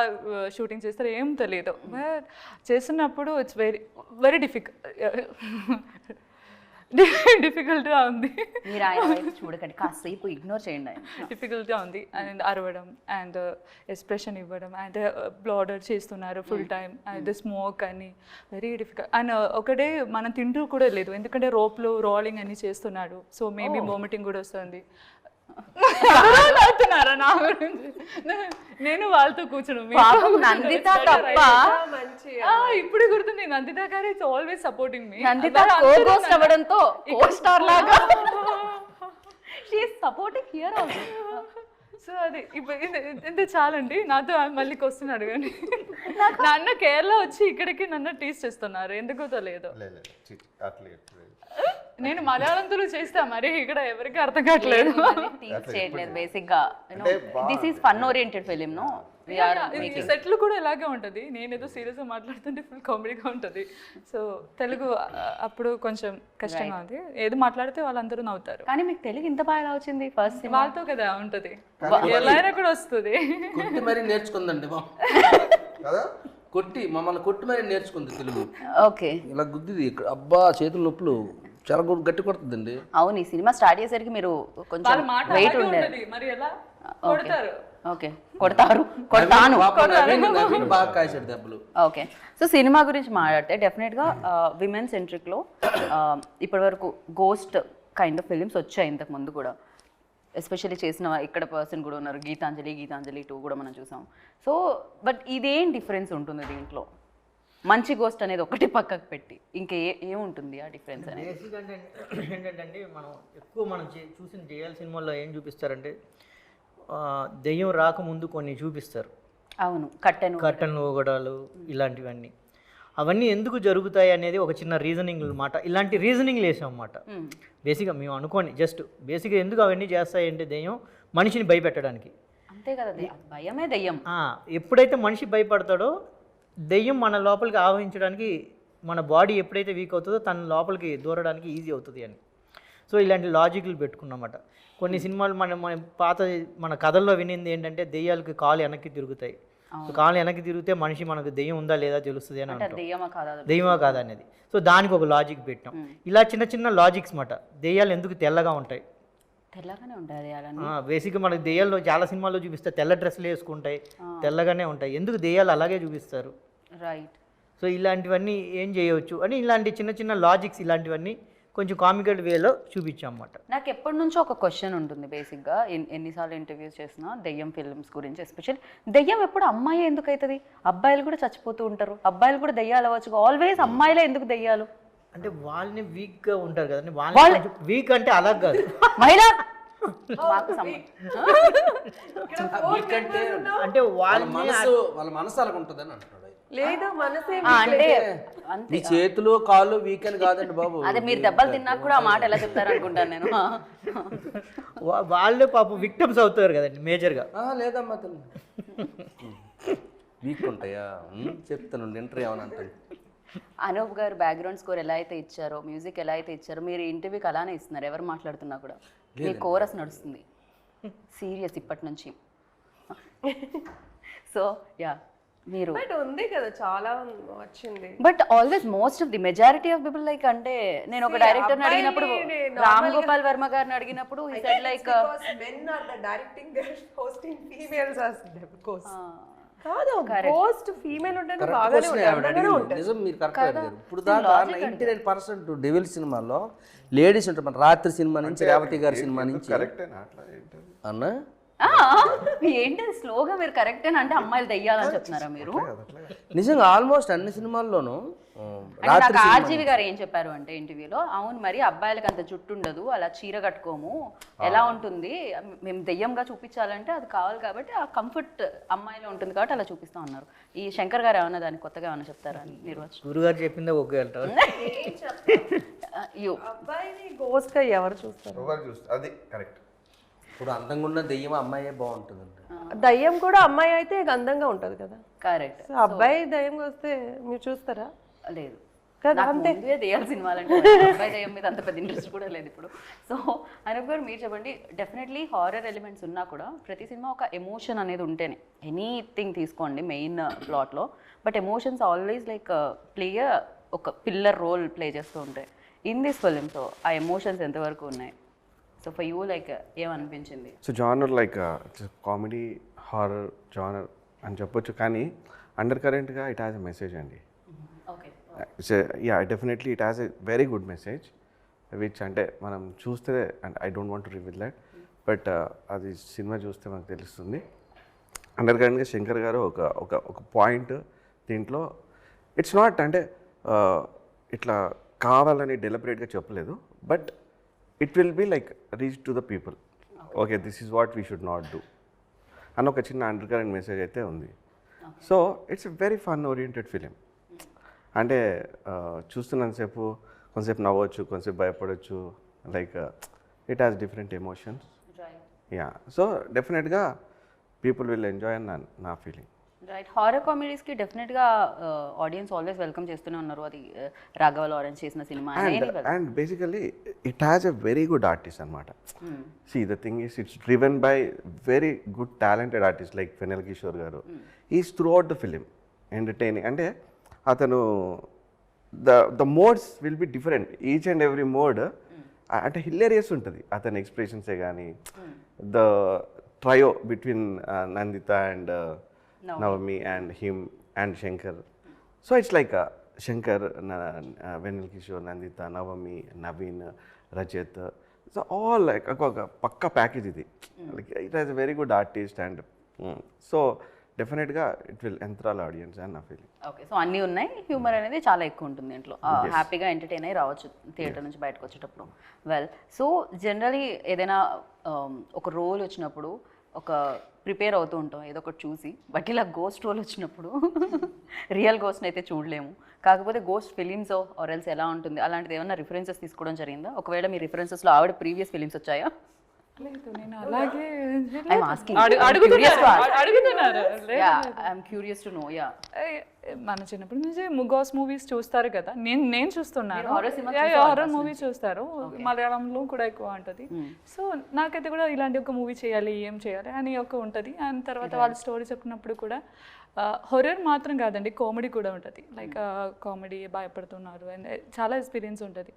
Speaker 6: షూటింగ్ చేస్తారో ఏం తెలియదు, బట్ చేస్తున్నప్పుడు ఇట్స్ వెరీ డిఫికల్ట్గా ఉంది.
Speaker 1: మీరు ఆయన వైపు చూడకండి, కాసేపు ఇగ్నోర్ చేయండి.
Speaker 6: డిఫికల్ట్గా ఉంది అండ్ అరవడం అండ్ ఎక్స్ప్రెషన్ ఇవ్వడం అండ్ బ్లాడర్ చేస్తున్నారు ఫుల్ టైం అండ్ స్మోక్ అని వెరీ డిఫికల్ట్. అండ్ ఒకటే మనం తింటూ కూడా లేదు, ఎందుకంటే రోప్లో రోలింగ్ అన్ని చేస్తున్నాడు, సో మేబీ వామిటింగ్ కూడా వస్తుంది. అవుతున్నారా నా గురించి? నేను వాళ్ళతో కూర్చును ఇప్పుడు గుర్తుంది. నందిత గారు ఇట్స్ ఆల్వేస్ సపోర్టింగ్ మీ.
Speaker 1: నందిత కో-గోస్ట్ అవ్వడంతో కో-స్టార్ లాగా she is supporting here also.
Speaker 6: So అది ఇప్పుడు ఇంత చాలండి, నాతో మళ్ళీ వస్తున్నాడు కానీ నన్ను కేరళ వచ్చి ఇక్కడికి నన్ను టీస్ చేస్తున్నారు, ఎందుకో తెలియదు. నేను మలయాళంతో చేస్తా, మరి ఇక్కడ ఎవరికి అర్థం కావట్లేదు.
Speaker 1: చేయట్లేదు బేసిక్ గా. This is fun oriented film no.
Speaker 6: సెట్లు కూడా ఇలాగే ఉంటుంది, నేను ఏదో సీరియస్ గా మాట్లాడుతుంటే ఫుల్ కామెడీగా ఉంటుంది. సో తెలుగు అప్పుడు కొంచెం కష్టంగా ఉంది, ఏది మాట్లాడితే వాళ్ళందరూ నవ్వుతారు.
Speaker 1: కానీ మీకు తెలుగు ఇంత బాగా వచ్చింది ఫస్ట్
Speaker 6: వాళ్ళతో కదా ఉంటది, ఎలా కూడా వస్తుంది.
Speaker 3: కొట్టి మరి నేర్చుకుందండి మమ్మల్ని కొట్టి మరి నేర్చుకుంది తెలుగు.
Speaker 1: ఓకే,
Speaker 3: ఇలా గుద్దిది ఇక్కడ, అబ్బా చేతులు నొప్పులు చాలా గట్టి కొడుతుందండి.
Speaker 1: అవును, ఈ సినిమా స్టార్ట్ చేసరికి మీరు కొంచెం వెయిట్ ఉండేది.
Speaker 6: మరి ఎలా కొడతారు?
Speaker 1: ఓకే, కొడతాను.
Speaker 3: బాగా కాసాడు దెబ్బలు.
Speaker 1: ఓకే, సో సినిమా గురించి మాట్లాడితే డెఫినెట్గా విమెన్ సెంట్రిక్లో ఇప్పటి వరకు గోస్ట్ కైండ్ ఆఫ్ ఫిలిమ్స్ వచ్చాయి ఇంతకు ముందు కూడా. ఎస్పెషల్లీ చేసిన ఇక్కడ పర్సన్ కూడా ఉన్నారు, గీతాంజలి 2 కూడా మనం చూసాం. సో బట్ ఇదేం డిఫరెన్స్ ఉంటుంది దీంట్లో? మంచి గోస్ట్ అనేది ఒకటి పక్కకు పెట్టి ఇంకా ఏముంటుంది ఆ డిఫరెన్స్ అనేది?
Speaker 2: బేసిక్ అంటే ఏంటంటే మనం ఎక్కువ చూసిన దెయ్యాల సినిమాల్లో ఏం చూపిస్తారంటే దెయ్యం రాకముందు కొన్ని చూపిస్తారు.
Speaker 1: అవును, కట్టెను
Speaker 2: ఊగడాలు ఇలాంటివన్నీ. అవన్నీ ఎందుకు జరుగుతాయి అనేది ఒక చిన్న రీజనింగ్ అనమాట. ఇలాంటి రీజనింగ్లు వేసాం అన్నమాట. బేసిక్గా మేము అనుకోండి జస్ట్ బేసిక్గా ఎందుకు అవన్నీ చేస్తాయి అంటే దెయ్యం మనిషిని భయపెట్టడానికి.
Speaker 1: అంతే కదా, భయమే దెయ్యం.
Speaker 2: ఎప్పుడైతే మనిషి భయపడతాడో దెయ్యం మన లోపలికి ఆవహించడానికి, మన బాడీ ఎప్పుడైతే వీక్ అవుతుందో తన లోపలికి దూరడానికి ఈజీ అవుతుంది అని. సో ఇలాంటి లాజిక్లు పెట్టుకున్నమాట. కొన్ని సినిమాలు మన కథల్లో వినింది ఏంటంటే దెయ్యాలకి కాలు వెనక్కి తిరుగుతాయి. కాలు వెనక్కి తిరిగితే మనిషి మనకు దెయ్యం ఉందా లేదా తెలుస్తుంది అని అంటారు. దెయ్యమా కాదా అనేది. సో దానికి ఒక లాజిక్ పెట్టాం. ఇలా చిన్న చిన్న లాజిక్స్ మాట. దెయ్యాలు ఎందుకు తెల్లగా ఉంటాయి?
Speaker 1: తెల్లగానే ఉంటాయి
Speaker 2: బేసిక్గా మనకి దెయ్యాల్లో చాలా సినిమాల్లో చూపిస్తారు తెల్ల డ్రెస్సులు వేసుకుంటాయి, తెల్లగానే ఉంటాయి. ఎందుకు దెయ్యాలు అలాగే చూపిస్తారు?
Speaker 1: రైట్.
Speaker 2: సో ఇలాంటివన్నీ ఏం చేయవచ్చు అని ఇలాంటి చిన్న చిన్న లాజిక్స్ ఇలాంటివన్నీ కొంచెం కామికల్ వేలో చూపించామన్నమాట.
Speaker 1: నాకు ఎప్పటి నుంచో ఒక క్వశ్చన్ ఉంటుంది బేసిక్గా, ఎన్నిసార్లు ఇంటర్వ్యూస్ చేసినా దెయ్యం ఫిల్మ్స్ గురించి. ఎస్పెషల్లీ దెయ్యం ఎప్పుడు అమ్మాయి ఎందుకు అవుతుంది? అబ్బాయిలు కూడా చచ్చిపోతూ ఉంటారు, అబ్బాయిలు కూడా దెయ్యాలు అవ్వచ్చు. ఆల్వేస్ అమ్మాయిలే ఎందుకు దెయ్యాలు?
Speaker 2: అంటే వాళ్ళని వీక్గా ఉంటారు కదండి. వాళ్ళని వీక్ అంటే అలా కాదు,
Speaker 1: మహిళా
Speaker 2: అంటే వాళ్ళ
Speaker 3: మనసు అలాగ ఉంటుందని అంటున్నాడు.
Speaker 5: లేదు మనసే
Speaker 1: అంటే
Speaker 3: మీ చేతులు కాళ్ళు వీకెండ్ కాదండి బాబు.
Speaker 1: అదే మీరు దెబ్బలు తిన్నాక కూడా ఆ మాట ఎలా చెప్తారు అనుకుంటాను నేను.
Speaker 2: వాళ్ళే పాపం విక్టిమ్స్ అవుతారు కదండి మేజర్గా.
Speaker 3: లేదమ్మా తల్లి వీక్ ఉంటాయా చెప్తాను ఇంటర్వ్యూ ఏమని అంటాను.
Speaker 1: అనూప్ గారు బ్యాక్గ్రౌండ్ స్కోర్ ఎలా అయితే ఇచ్చారో, మ్యూజిక్ ఎలా అయితే ఇచ్చారో, మీరు ఇంటర్వ్యూకి అలానే ఇస్తున్నారు. ఎవరు మాట్లాడుతున్నా కూడా మీ కోరస్ నడుస్తుంది సీరియస్ ఇప్పటి నుంచి. సో యా మీరు
Speaker 5: బట్ ఉంది కదా చాలా వచ్చింది.
Speaker 1: But always most of the majority of people like, అంటే నేను ఒక డైరెక్టర్ని అడిగినప్పుడు, రామ్ గోపాల్ వర్మ గారిని అడిగినప్పుడు he said like
Speaker 5: men are the directing, they are hosting, females as course కాదు పోస్ట్ ఫీమేల్ ఉంటేనే బాగానే ఉంటుంది.
Speaker 3: నిజం, మీరు కరెక్ట్ అడిగారు. ఇప్పుడు దాకా 99% డెవిల్ సినిమాల్లో లేడీస్ ఉంటారు. మన రాత్రి సినిమా నుంచి, రేవతి గారి సినిమా నుంచి అన్న
Speaker 1: ఏంటి స్లోగా మీరు కరెక్ట్ అని అంటే అమ్మాయిలు దెయ్యాలని చెప్తున్నారా మీరు?
Speaker 3: నిజంగా ఆల్మోస్ట్ అన్ని సినిమాల్లోనూ
Speaker 1: నాకు ఆర్జీవి గారు ఏం చెప్పారు అంటే ఇంటర్వ్యూలో, అవును మరి అబ్బాయిలకి అంత జుట్టు ఉండదు, అలా చీర కట్టుకోము, ఎలా ఉంటుంది, మేము దెయ్యంగా చూపించాలంటే అది కావాలి కాబట్టి ఆ కంఫర్ట్ అమ్మాయిలో ఉంటుంది కాబట్టి అలా చూపిస్తా ఉన్నారు. ఈ శంకర్ గారు ఏమన్నా దానికి కొత్తగా ఏమన్నా చెప్తారా అని నిర్వచనం?
Speaker 2: గురుగారు చెప్పిందే ఒకే అంటారు.
Speaker 5: అబ్బాయిని గోస్ట్ గా ఎవరు చూస్తారు?
Speaker 4: అది కరెక్ట్.
Speaker 3: ఇప్పుడు అందంగా ఉన్న దెయ్యం అమ్మాయే బాగుంటుందండి.
Speaker 5: దయ్యం కూడా అమ్మాయి అయితే అందంగా ఉంటది కదా.
Speaker 1: కరెక్ట్.
Speaker 5: అబ్బాయి దయ్యం వస్తే మీరు చూస్తారా?
Speaker 1: లేదు
Speaker 5: కదా,
Speaker 1: అంతే. దెయ్యాల సినిమాలంటే అబ్బాయి దెయ్యం మీద అంత పెద్ద ఇంట్రెస్ట్ కూడా లేదు ఇప్పుడు. సో అనూప్ గారు మీరు చెప్పండి, డెఫినెట్లీ హారర్ ఎలిమెంట్స్ ఉన్నా కూడా ప్రతి సినిమా ఒక ఎమోషన్ అనేది ఉంటేనే, ఎనీథింగ్ తీసుకోండి మెయిన్ ప్లాట్లో, but emotions always like play ఒక పిల్లర్ రోల్ ప్లే చేస్తూ ఉంటాయి ఇన్ దిస్ ఫిలిం. సో ఆ ఎమోషన్స్ ఎంతవరకు ఉన్నాయి? సో ఫర్ యూ లైక్ ఏమనిపించింది?
Speaker 4: So genre like comedy horror genre అని చెప్పొచ్చు, కానీ అండర్ కరెంట్గా ఇట్ హ్యాస్ ఎ మెసేజ్ అండి.
Speaker 1: Okay.
Speaker 4: Ya definitely it has a very good message which అంటే మనం చూస్తే, and I don't want to reveal that, but అది సినిమా చూస్తే మనకు తెలుస్తుంది. అండర్ కరెంట్గా శంకర్ గారు ఒక పాయింట్ దీంట్లో, ఇట్స్ నాట్ అంటే ఇట్లా కావాలని డెలిబరేట్గా చెప్పలేదు, but it will be like reach to the people. Okay, this is what we should not do అని ఒక చిన్న అండర్ కరెంట్ మెసేజ్ అయితే ఉంది. So it's a very fun oriented film. అంటే చూస్తున్నంతసేపు కొంతసేపు నవ్వచ్చు, కొంతసేపు భయపడవచ్చు, like it has different emotions. Ya, so డెఫినెట్గా పీపుల్ విల్ ఎంజాయ్ అని నా ఫీలింగ్.
Speaker 1: రైట్. హారర్ కామెడీస్కి డెఫినెట్గా ఆడియన్స్ ఆల్వేస్ వెల్కమ్ చేస్తూనే ఉన్నారు. అది రాఘవ లారెన్స్ చేసిన సినిమా.
Speaker 4: And basically it has a very good artist అనమాట. See the thing is it's driven by very good talented artist like ఫెనల్ Kishore garu. Is throughout the film entertaining. అంటే అతను the modes will be different, each and every mode అంటే hilarious ఉంటుంది అతని ఎక్స్ప్రెషన్సే కానీ. The trio between Nandita and Navami and him and Shankar. So it's like Shankar, Venal Kishore, Nandita, Navami, Naveen, Rajat. So all like a pakka package idi. Like it has a very good artist and so definitely it will enthrall audience and I feel.
Speaker 1: Okay. So అన్నీ ఉన్నాయి. Humour అనేది చాలా ఎక్కువ ఉంటుంది దీంట్లో. హ్యాపీగా entertain అయ్యి రావచ్చు థియేటర్ నుంచి బయటకు వచ్చేటప్పుడు. వెల్, సో జనరలీ ఏదైనా ఒక రోల్ వచ్చినప్పుడు ఒక ప్రిపేర్ అవుతూ ఉంటాం ఏదో ఒకటి చూసి. బట్ ఇలా గోస్ట్ రోల్ వచ్చినప్పుడు రియల్ గోస్ట్ని అయితే చూడలేము. కాకపోతే గోస్ట్ ఫిలిమ్స్ ఆర్ ఎల్స్ ఎలా ఉంటుంది అలాంటిది ఏమన్నా రిఫరెన్సెస్ తీసుకోవడం జరిగిందా? ఒకవేళ మీ రిఫరెన్సెస్లో ఆవిడ ప్రీవియస్ ఫిలిమ్స్ వచ్చాయా?
Speaker 6: లేదు, నేను అలాగే
Speaker 1: I'm asking.
Speaker 6: అడుగుతున్నారు.
Speaker 1: Yeah, I'm curious to know. Yeah.
Speaker 6: మన చిన్నప్పటి నుంచి గోస్ మూవీస్ చూస్తారు కదా, నేను చూస్తున్నాను.
Speaker 1: horror cinema
Speaker 6: హారర్ మూవీ చూస్తారు, మలయాళంలో కూడా ఎక్కువ ఉంటుంది. సో నాకైతే కూడా ఇలాంటి ఒక మూవీ చేయాలి, ఏం చేయాలి అని ఒక ఉంటుంది. అండ్ తర్వాత వాళ్ళు స్టోరీ చెప్పినప్పుడు కూడా హొరర్ మాత్రం కాదండి, కామెడీ కూడా ఉంటుంది. లైక్ కామెడీ భయపడుతున్నారు అండ్ చాలా ఎక్స్పీరియన్స్ ఉంటుంది.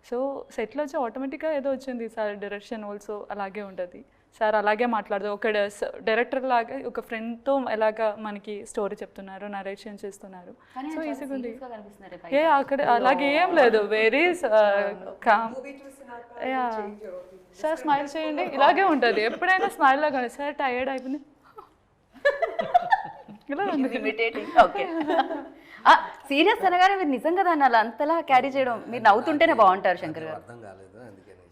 Speaker 6: సో సెట్లో వచ్చి ఆటోమేటిక్గా ఏదో వచ్చింది సార్, డైరెక్షన్ ఆల్సో అలాగే ఉంటుంది సార్. అలాగే మాట్లాడదు ఒక డైరెక్టర్ లాగా ఒక ఫ్రెండ్తో ఎలాగా మనకి స్టోరీ చెప్తున్నారు, నరేషన్ చేస్తున్నారు. సో ఈజీగా ఉంది. అక్కడ అలాగే ఏం లేదు, వెరీ కామ్. సార్ స్మైల్ చేయండి, ఇలాగే ఉంటుంది ఎప్పుడైనా స్మైల్ లాగా. సార్ టైర్డ్ అయిపోయింది, ఇలా
Speaker 1: ఓకే. సీరియస్ అనగానే మీరు నిజంగా దాన్ని అలా అంతలా క్యారీ చేయడం, మీరు నవ్వుతుంటేనే బాగుంటారు శంకర్ గారు.
Speaker 3: అర్థం కాలేదు అందుకని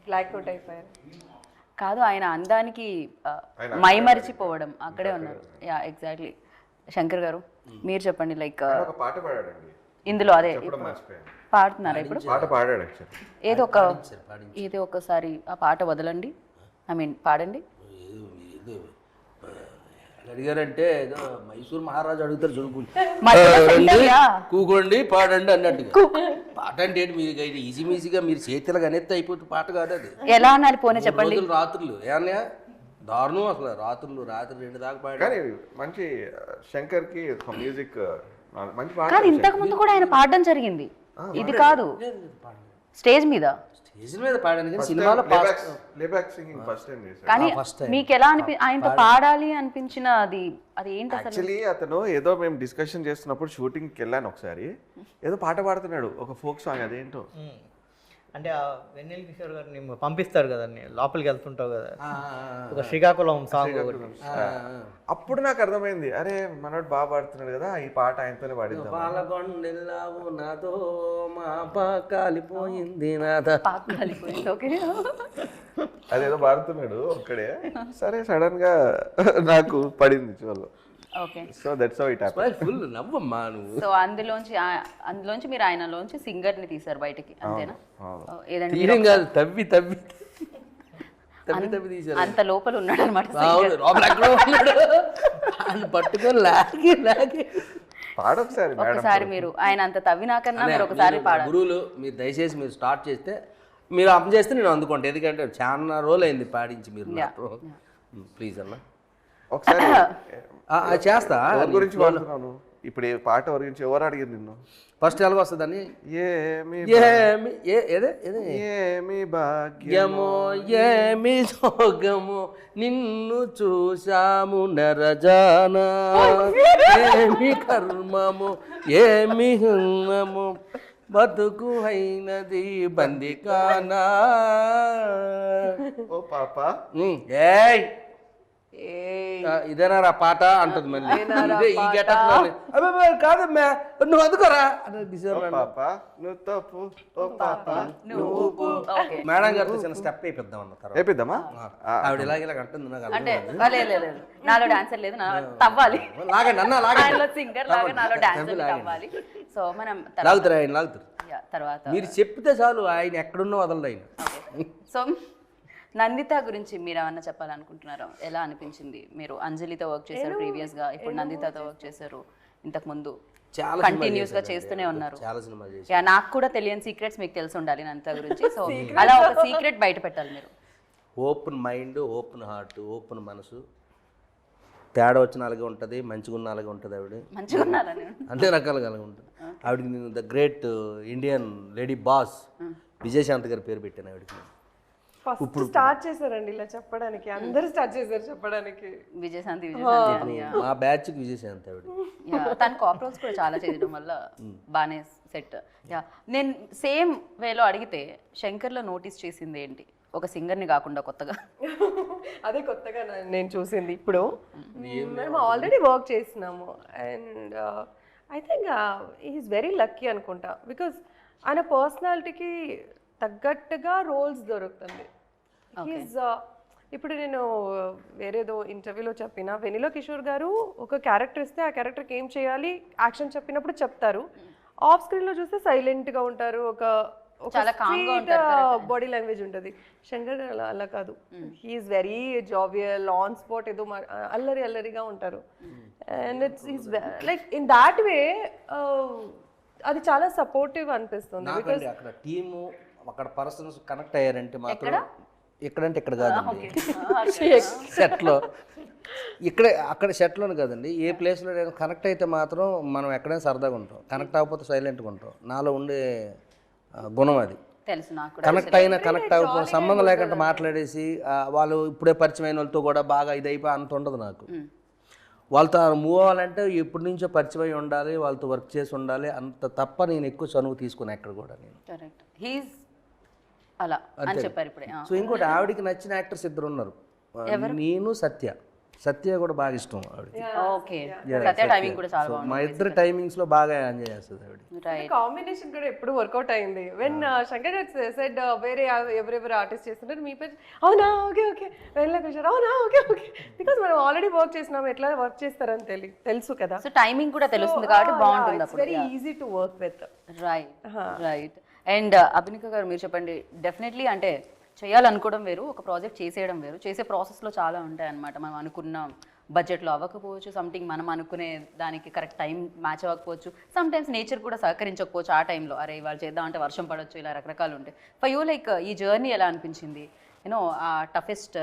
Speaker 5: బ్లాక్ అవుట్ అయిపోయారు.
Speaker 1: కాదు, ఆయన అందానికి మైమరిచిపోవడం అక్కడే ఉన్నారు. Yeah exactly. శంకర్ గారు మీరు చెప్పండి, లైక్
Speaker 4: ఒక పాట పాడాడండి
Speaker 1: ఇందులో. అదే
Speaker 4: మర్చిపోయాను.
Speaker 1: పాడుతున్నారా ఇప్పుడు?
Speaker 4: పాట పాడాడు యాక్చువల్లీ.
Speaker 1: ఏదో ఒకసారి ఆ పాట వదలండి, ఐ మీన్ పాడండి.
Speaker 3: అడిగారంటే ఏదో మైసూర్ మహారాజు అడుగుతారు చూడుకోండి,
Speaker 1: మధ్యలో sentence, yeah.
Speaker 3: కూకోండి పాడండి అన్నట్టుగా. పాట అంటే ఏంటి, మీరు ఈజీగా మీరు చేతిలో అనేస్తే అయిపోతే పాట కాదు అది.
Speaker 1: ఎలా అనాలి పోనీ చెప్పండి.
Speaker 3: రోజులు రాత్రులు ఏమన్నా దారుణం అసలు. రాత్రి 2 దాకా పాడారు.
Speaker 4: కానీ మంచి శంకర్కి మ్యూజిక్ మంచి పాట.
Speaker 1: కానీ ఇంతకు ముందు కూడా ఆయన పాడడం జరిగింది, ఇది కాదు స్టేజ్ మీద.
Speaker 3: స్టేజ్ మీద పాడాను కానీ సినిమాలో
Speaker 4: ప్లేబ్యాక్ సింగింగ్ ఫస్ట్ టైం చేశాడు.
Speaker 1: కానీ మీకు ఎలా ఆయనతో పాడాలి అనిపించిన అది ఏంటి అసలు?
Speaker 4: యాక్చువల్లీ అతను ఏదో మేము డిస్కషన్ చేస్తున్నప్పుడు షూటింగ్కి వెళ్ళాను ఒకసారి, ఏదో పాట పాడుతున్నాడు ఒక ఫోక్ సాంగ్, అదేంటో.
Speaker 2: అంటే ఆ వెన్నెల కిషోర్ గారిని పంపిస్తారు కదా, లోపలికి వెళ్తుంటావు కదా, ఒక శ్రీకాకుళం సాంగ్ ఒకటి.
Speaker 4: అప్పుడు నాకు అర్థమైంది, అరే మనోడు బాగా పాడుతున్నాడు కదా, ఈ పాట ఆయనతోనే పాడిద్దాం.
Speaker 3: పాలకొండెల్లావు నాతో మా కాలిపోయింది నాదా.
Speaker 1: ఓకే.
Speaker 4: అదేదో పాడుతున్నాడు ఒక్కడే, సరే సడన్ గా నాకు పడింది చూడాలి.
Speaker 1: ఓకే.
Speaker 4: So that's how it happened.
Speaker 3: Full నవ్వమ్మా నువ్వు.
Speaker 1: సో అందులోంచి మీరు ఆయనలోంచి సింగర్ ని తీశారు బయటకి, అంతేనా? ఏదండి
Speaker 3: తీయడం కాదు, తవ్వి తీశారు.
Speaker 1: అంత లోపల ఉన్నాడు అనమాట.
Speaker 3: పట్టుకొని లాగి
Speaker 1: ఒకసారి మీరు ఆయన అంత తవ్వినాకన్నా మీరు ఒకసారి పాడాలి.
Speaker 3: గురువులు మీరు దయచేసి మీరు స్టార్ట్ చేస్తే, మీరు అప్ చేస్తే నేను అందుకుంటా, ఎందుకంటే చాలా రోజులు అయింది పాడించి మీరు నాతో. ప్లీజ్ అన్న
Speaker 4: ఒకసారి
Speaker 3: చేస్తా.
Speaker 4: ఎవరి గురించి పాడుతున్నాను ఇప్పుడు? ఈ పాట ఎవరి గురించి, ఎవరు అడిగారు నిన్ను?
Speaker 3: ఫస్ట్ ఎలాగ వస్తుందని,
Speaker 4: ఏమి భాగ్యమో
Speaker 3: యమో ఏమి సోగమో నిన్ను చూశాము నరజానా, ఏమి కర్మము ఏమి హృమము బతుకు అయినది బందికానా.
Speaker 4: ఓ పాప
Speaker 3: ఏయ్ ఇదేనా పాట అంటది మళ్ళీ. ఈ గెటప్ కాదమ్మా నువ్వు అందుకోరా
Speaker 4: పాప నువ్వు తప్పు, ఓ పాప నువ్వు.
Speaker 3: మేడం గారితో చిన్న స్టెప్ వేపిద్దాం అన్న తర్వాత
Speaker 4: వేపిద్దామా?
Speaker 3: ఆవిడ ఇలాగ అంటుంది నాకు
Speaker 1: అంటే లేదు నాలో డాన్సర్ లేదు, తవ్వాలి.
Speaker 3: లాగండి అన్న లాగండి,
Speaker 1: సింగర్ లాగా నాలో డాన్సర్ తవ్వాలి. సో మనం
Speaker 3: లాగుతారు ఆయన లాగుతారు.
Speaker 1: తర్వాత
Speaker 3: మీరు చెప్తే చాలు, ఆయన ఎక్కడున్నా వదలడు ఆయన.
Speaker 1: సో నందిత గురించి మీరు ఏమన్నా చెప్పాలనుకుంటున్నారా? ఎలా అనిపించింది? మీరు అంజలితో వర్క్ చేశారు ప్రీవియస్ గా, ఇప్పుడు నందితతో వర్క్ చేశారు, ఇంతకు ముందు
Speaker 3: చాలా
Speaker 1: కంటిన్యూస్ గా చేస్తూనే ఉన్నారు.
Speaker 3: చాలా సినిమాలు చేశారు.
Speaker 1: యా, నాకు కూడా తెలియని సీక్రెట్స్ మీకు తెలిసి ఉండాలి నందిత గురించి. సో అలా ఒక సీక్రెట్ బయట పెట్టాలి మీరు.
Speaker 3: Open mind, open heart, open మనసు. తేడా వచ్చిన అలాగే ఉంటుంది, మంచిగా ఉన్న అలాగే ఉంటుంది. ఆవిడ
Speaker 1: మంచిగా ఉన్నారని
Speaker 3: అన్ని రకాలుగా అలాగే ఉంటుంది. ఆవిడకి నేను the great Indian lady boss Vijayashanti గారి పేరు పెట్టాను ఆవిడకి.
Speaker 5: ఫస్ట్ స్టార్ట్ చేశారండి ఇలా చెప్పడానికి, అందరూ స్టార్ట్ చేశారు చెప్పడానికి.
Speaker 1: విజయశాంతి
Speaker 3: మా బ్యాచ్కి విజయశాంతి ఆవిడ.
Speaker 1: తన కాపరోల్స్ కూడా చాలా చేయడం వల్ల బాగానే సెట్. యా, నేను సేమ్ వేలో అడిగితే శంకర్లో నోటీస్ చేసింది ఏంటి, ఒక సింగర్ని కాకుండా కొత్తగా?
Speaker 5: అదే కొత్తగా నేను చూసింది. ఇప్పుడు మేము ఆల్రెడీ వర్క్ చేసినాము and I think is very lucky అనుకుంటా, బికాస్ ఆయన పర్సనాలిటీకి తగ్గట్టుగా రోల్స్ దొరుకుతుంది. ఇప్పుడు నేను వేరేదో ఇంటర్వ్యూలో చెప్పిన వెనిలో కిషోర్ గారు ఒక క్యారెక్టర్ ఇస్తే ఆ క్యారెక్టర్కి ఏం చేయాలి యాక్షన్ చెప్పినప్పుడు చెప్తారు. ఆఫ్ స్క్రీన్లో చూస్తే సైలెంట్గా ఉంటారు,
Speaker 1: చాలా calm గా
Speaker 5: బాడీ లాంగ్వేజ్ ఉంటుంది. శంకర్ గారు అలా కాదు, he's very jovial, on spot ఏదో అల్లరిగా ఉంటారు. And it's like in that way అది చాలా సపోర్టివ్ అనిపిస్తుంది.
Speaker 3: నాకండి అక్కడ టీము అక్కడ పర్సన్స్ కనెక్ట్ అయ్యారంటే మాత్రం ఎక్కడంటే ఇక్కడ కాదండి, సెట్లో ఇక్కడే అక్కడ సెట్లోనే కాదండి, ఏ ప్లేస్లో కనెక్ట్ అయితే మాత్రం మనం ఎక్కడైనా సరదాగా ఉంటాం, కనెక్ట్ అవ్వకపోతే సైలెంట్గా ఉంటాం. నాలో ఉండే గుణం అది.
Speaker 1: తెలుసు నాకు
Speaker 3: కనెక్ట్ అవ్వకపోతే సంబంధం లేకుండా మాట్లాడేసి వాళ్ళు ఇప్పుడే పరిచయం అయిన వాళ్ళతో కూడా బాగా ఇది అయిపోయి అంత ఉండదు నాకు. వాళ్ళతో మూవ్ అవ్వాలంటే ఎప్పటి నుంచో పరిచయం అయి ఉండాలి, వాళ్ళతో వర్క్ చేసి ఉండాలి, అంత తప్ప నేను ఎక్కువ చనువు తీసుకున్నాను ఎక్కడ కూడా నేను.
Speaker 1: కరెక్ట్, హీస్ అలా అని చెప్పారు ఇప్పుడే.
Speaker 3: సో ఇంకోటి ఆవిడకి నచ్చిన యాక్టర్స్ ఇద్దరు ఉన్నారు, నేను సత్య కూడా బాగా ఇష్టం ఆవిడకి.
Speaker 1: ఓకే, సత్య టైమింగ్ కూడా చాలా బాగుంది.
Speaker 3: మా ఇద్దరు టైమింగ్స్ లో బాగా ఎంజాయ్ చేస్తుంది ఆవిడ.
Speaker 5: కాంబినేషన్ కూడా ఎప్పుడు వర్కౌట్ అయింది. వెన్ శంకర్ గారు సెడ్ వేరే ఎవరెవరు ఆర్టిస్ట్ చేస్తుంటారు మీ పేరు అవునా ఓకే వెనిలా కిషోర్ అవునా ఓకే బికాస్ మనం ఆల్రెడీ వర్క్ చేసినాం, ఎట్లా వర్క్ చేస్తారని తెలుసు కదా.
Speaker 1: సో టైమింగ్ కూడా తెలుస్తుంది కాబట్టి బాగుంటుంది అప్పుడు.
Speaker 5: Very easy to work with.
Speaker 1: Right. And Abhinika garu మీరు చెప్పండి, డెఫినెట్లీ అంటే చేయాలనుకోవడం వేరు, ఒక ప్రాజెక్ట్ చేసేయడం వేరు. చేసే ప్రాసెస్లో చాలా ఉంటాయి అన్నమాట. మనం అనుకున్న బడ్జెట్లో అవ్వకపోవచ్చు, సంథింగ్ మనం అనుకునే దానికి కరెక్ట్ టైం మ్యాచ్ అవ్వకపోవచ్చు, సమ్ టైమ్స్ నేచర్ కూడా సహకరించకపోవచ్చు ఆ టైంలో. అరే ఇవాళ చేద్దాం అంటే వర్షం పడవచ్చు, ఇలా రకరకాలు ఉంటాయి. ఫర్ యూ లైక్ ఈ జర్నీ ఎలా అనిపించింది? యూనో ఆ టఫెస్ట్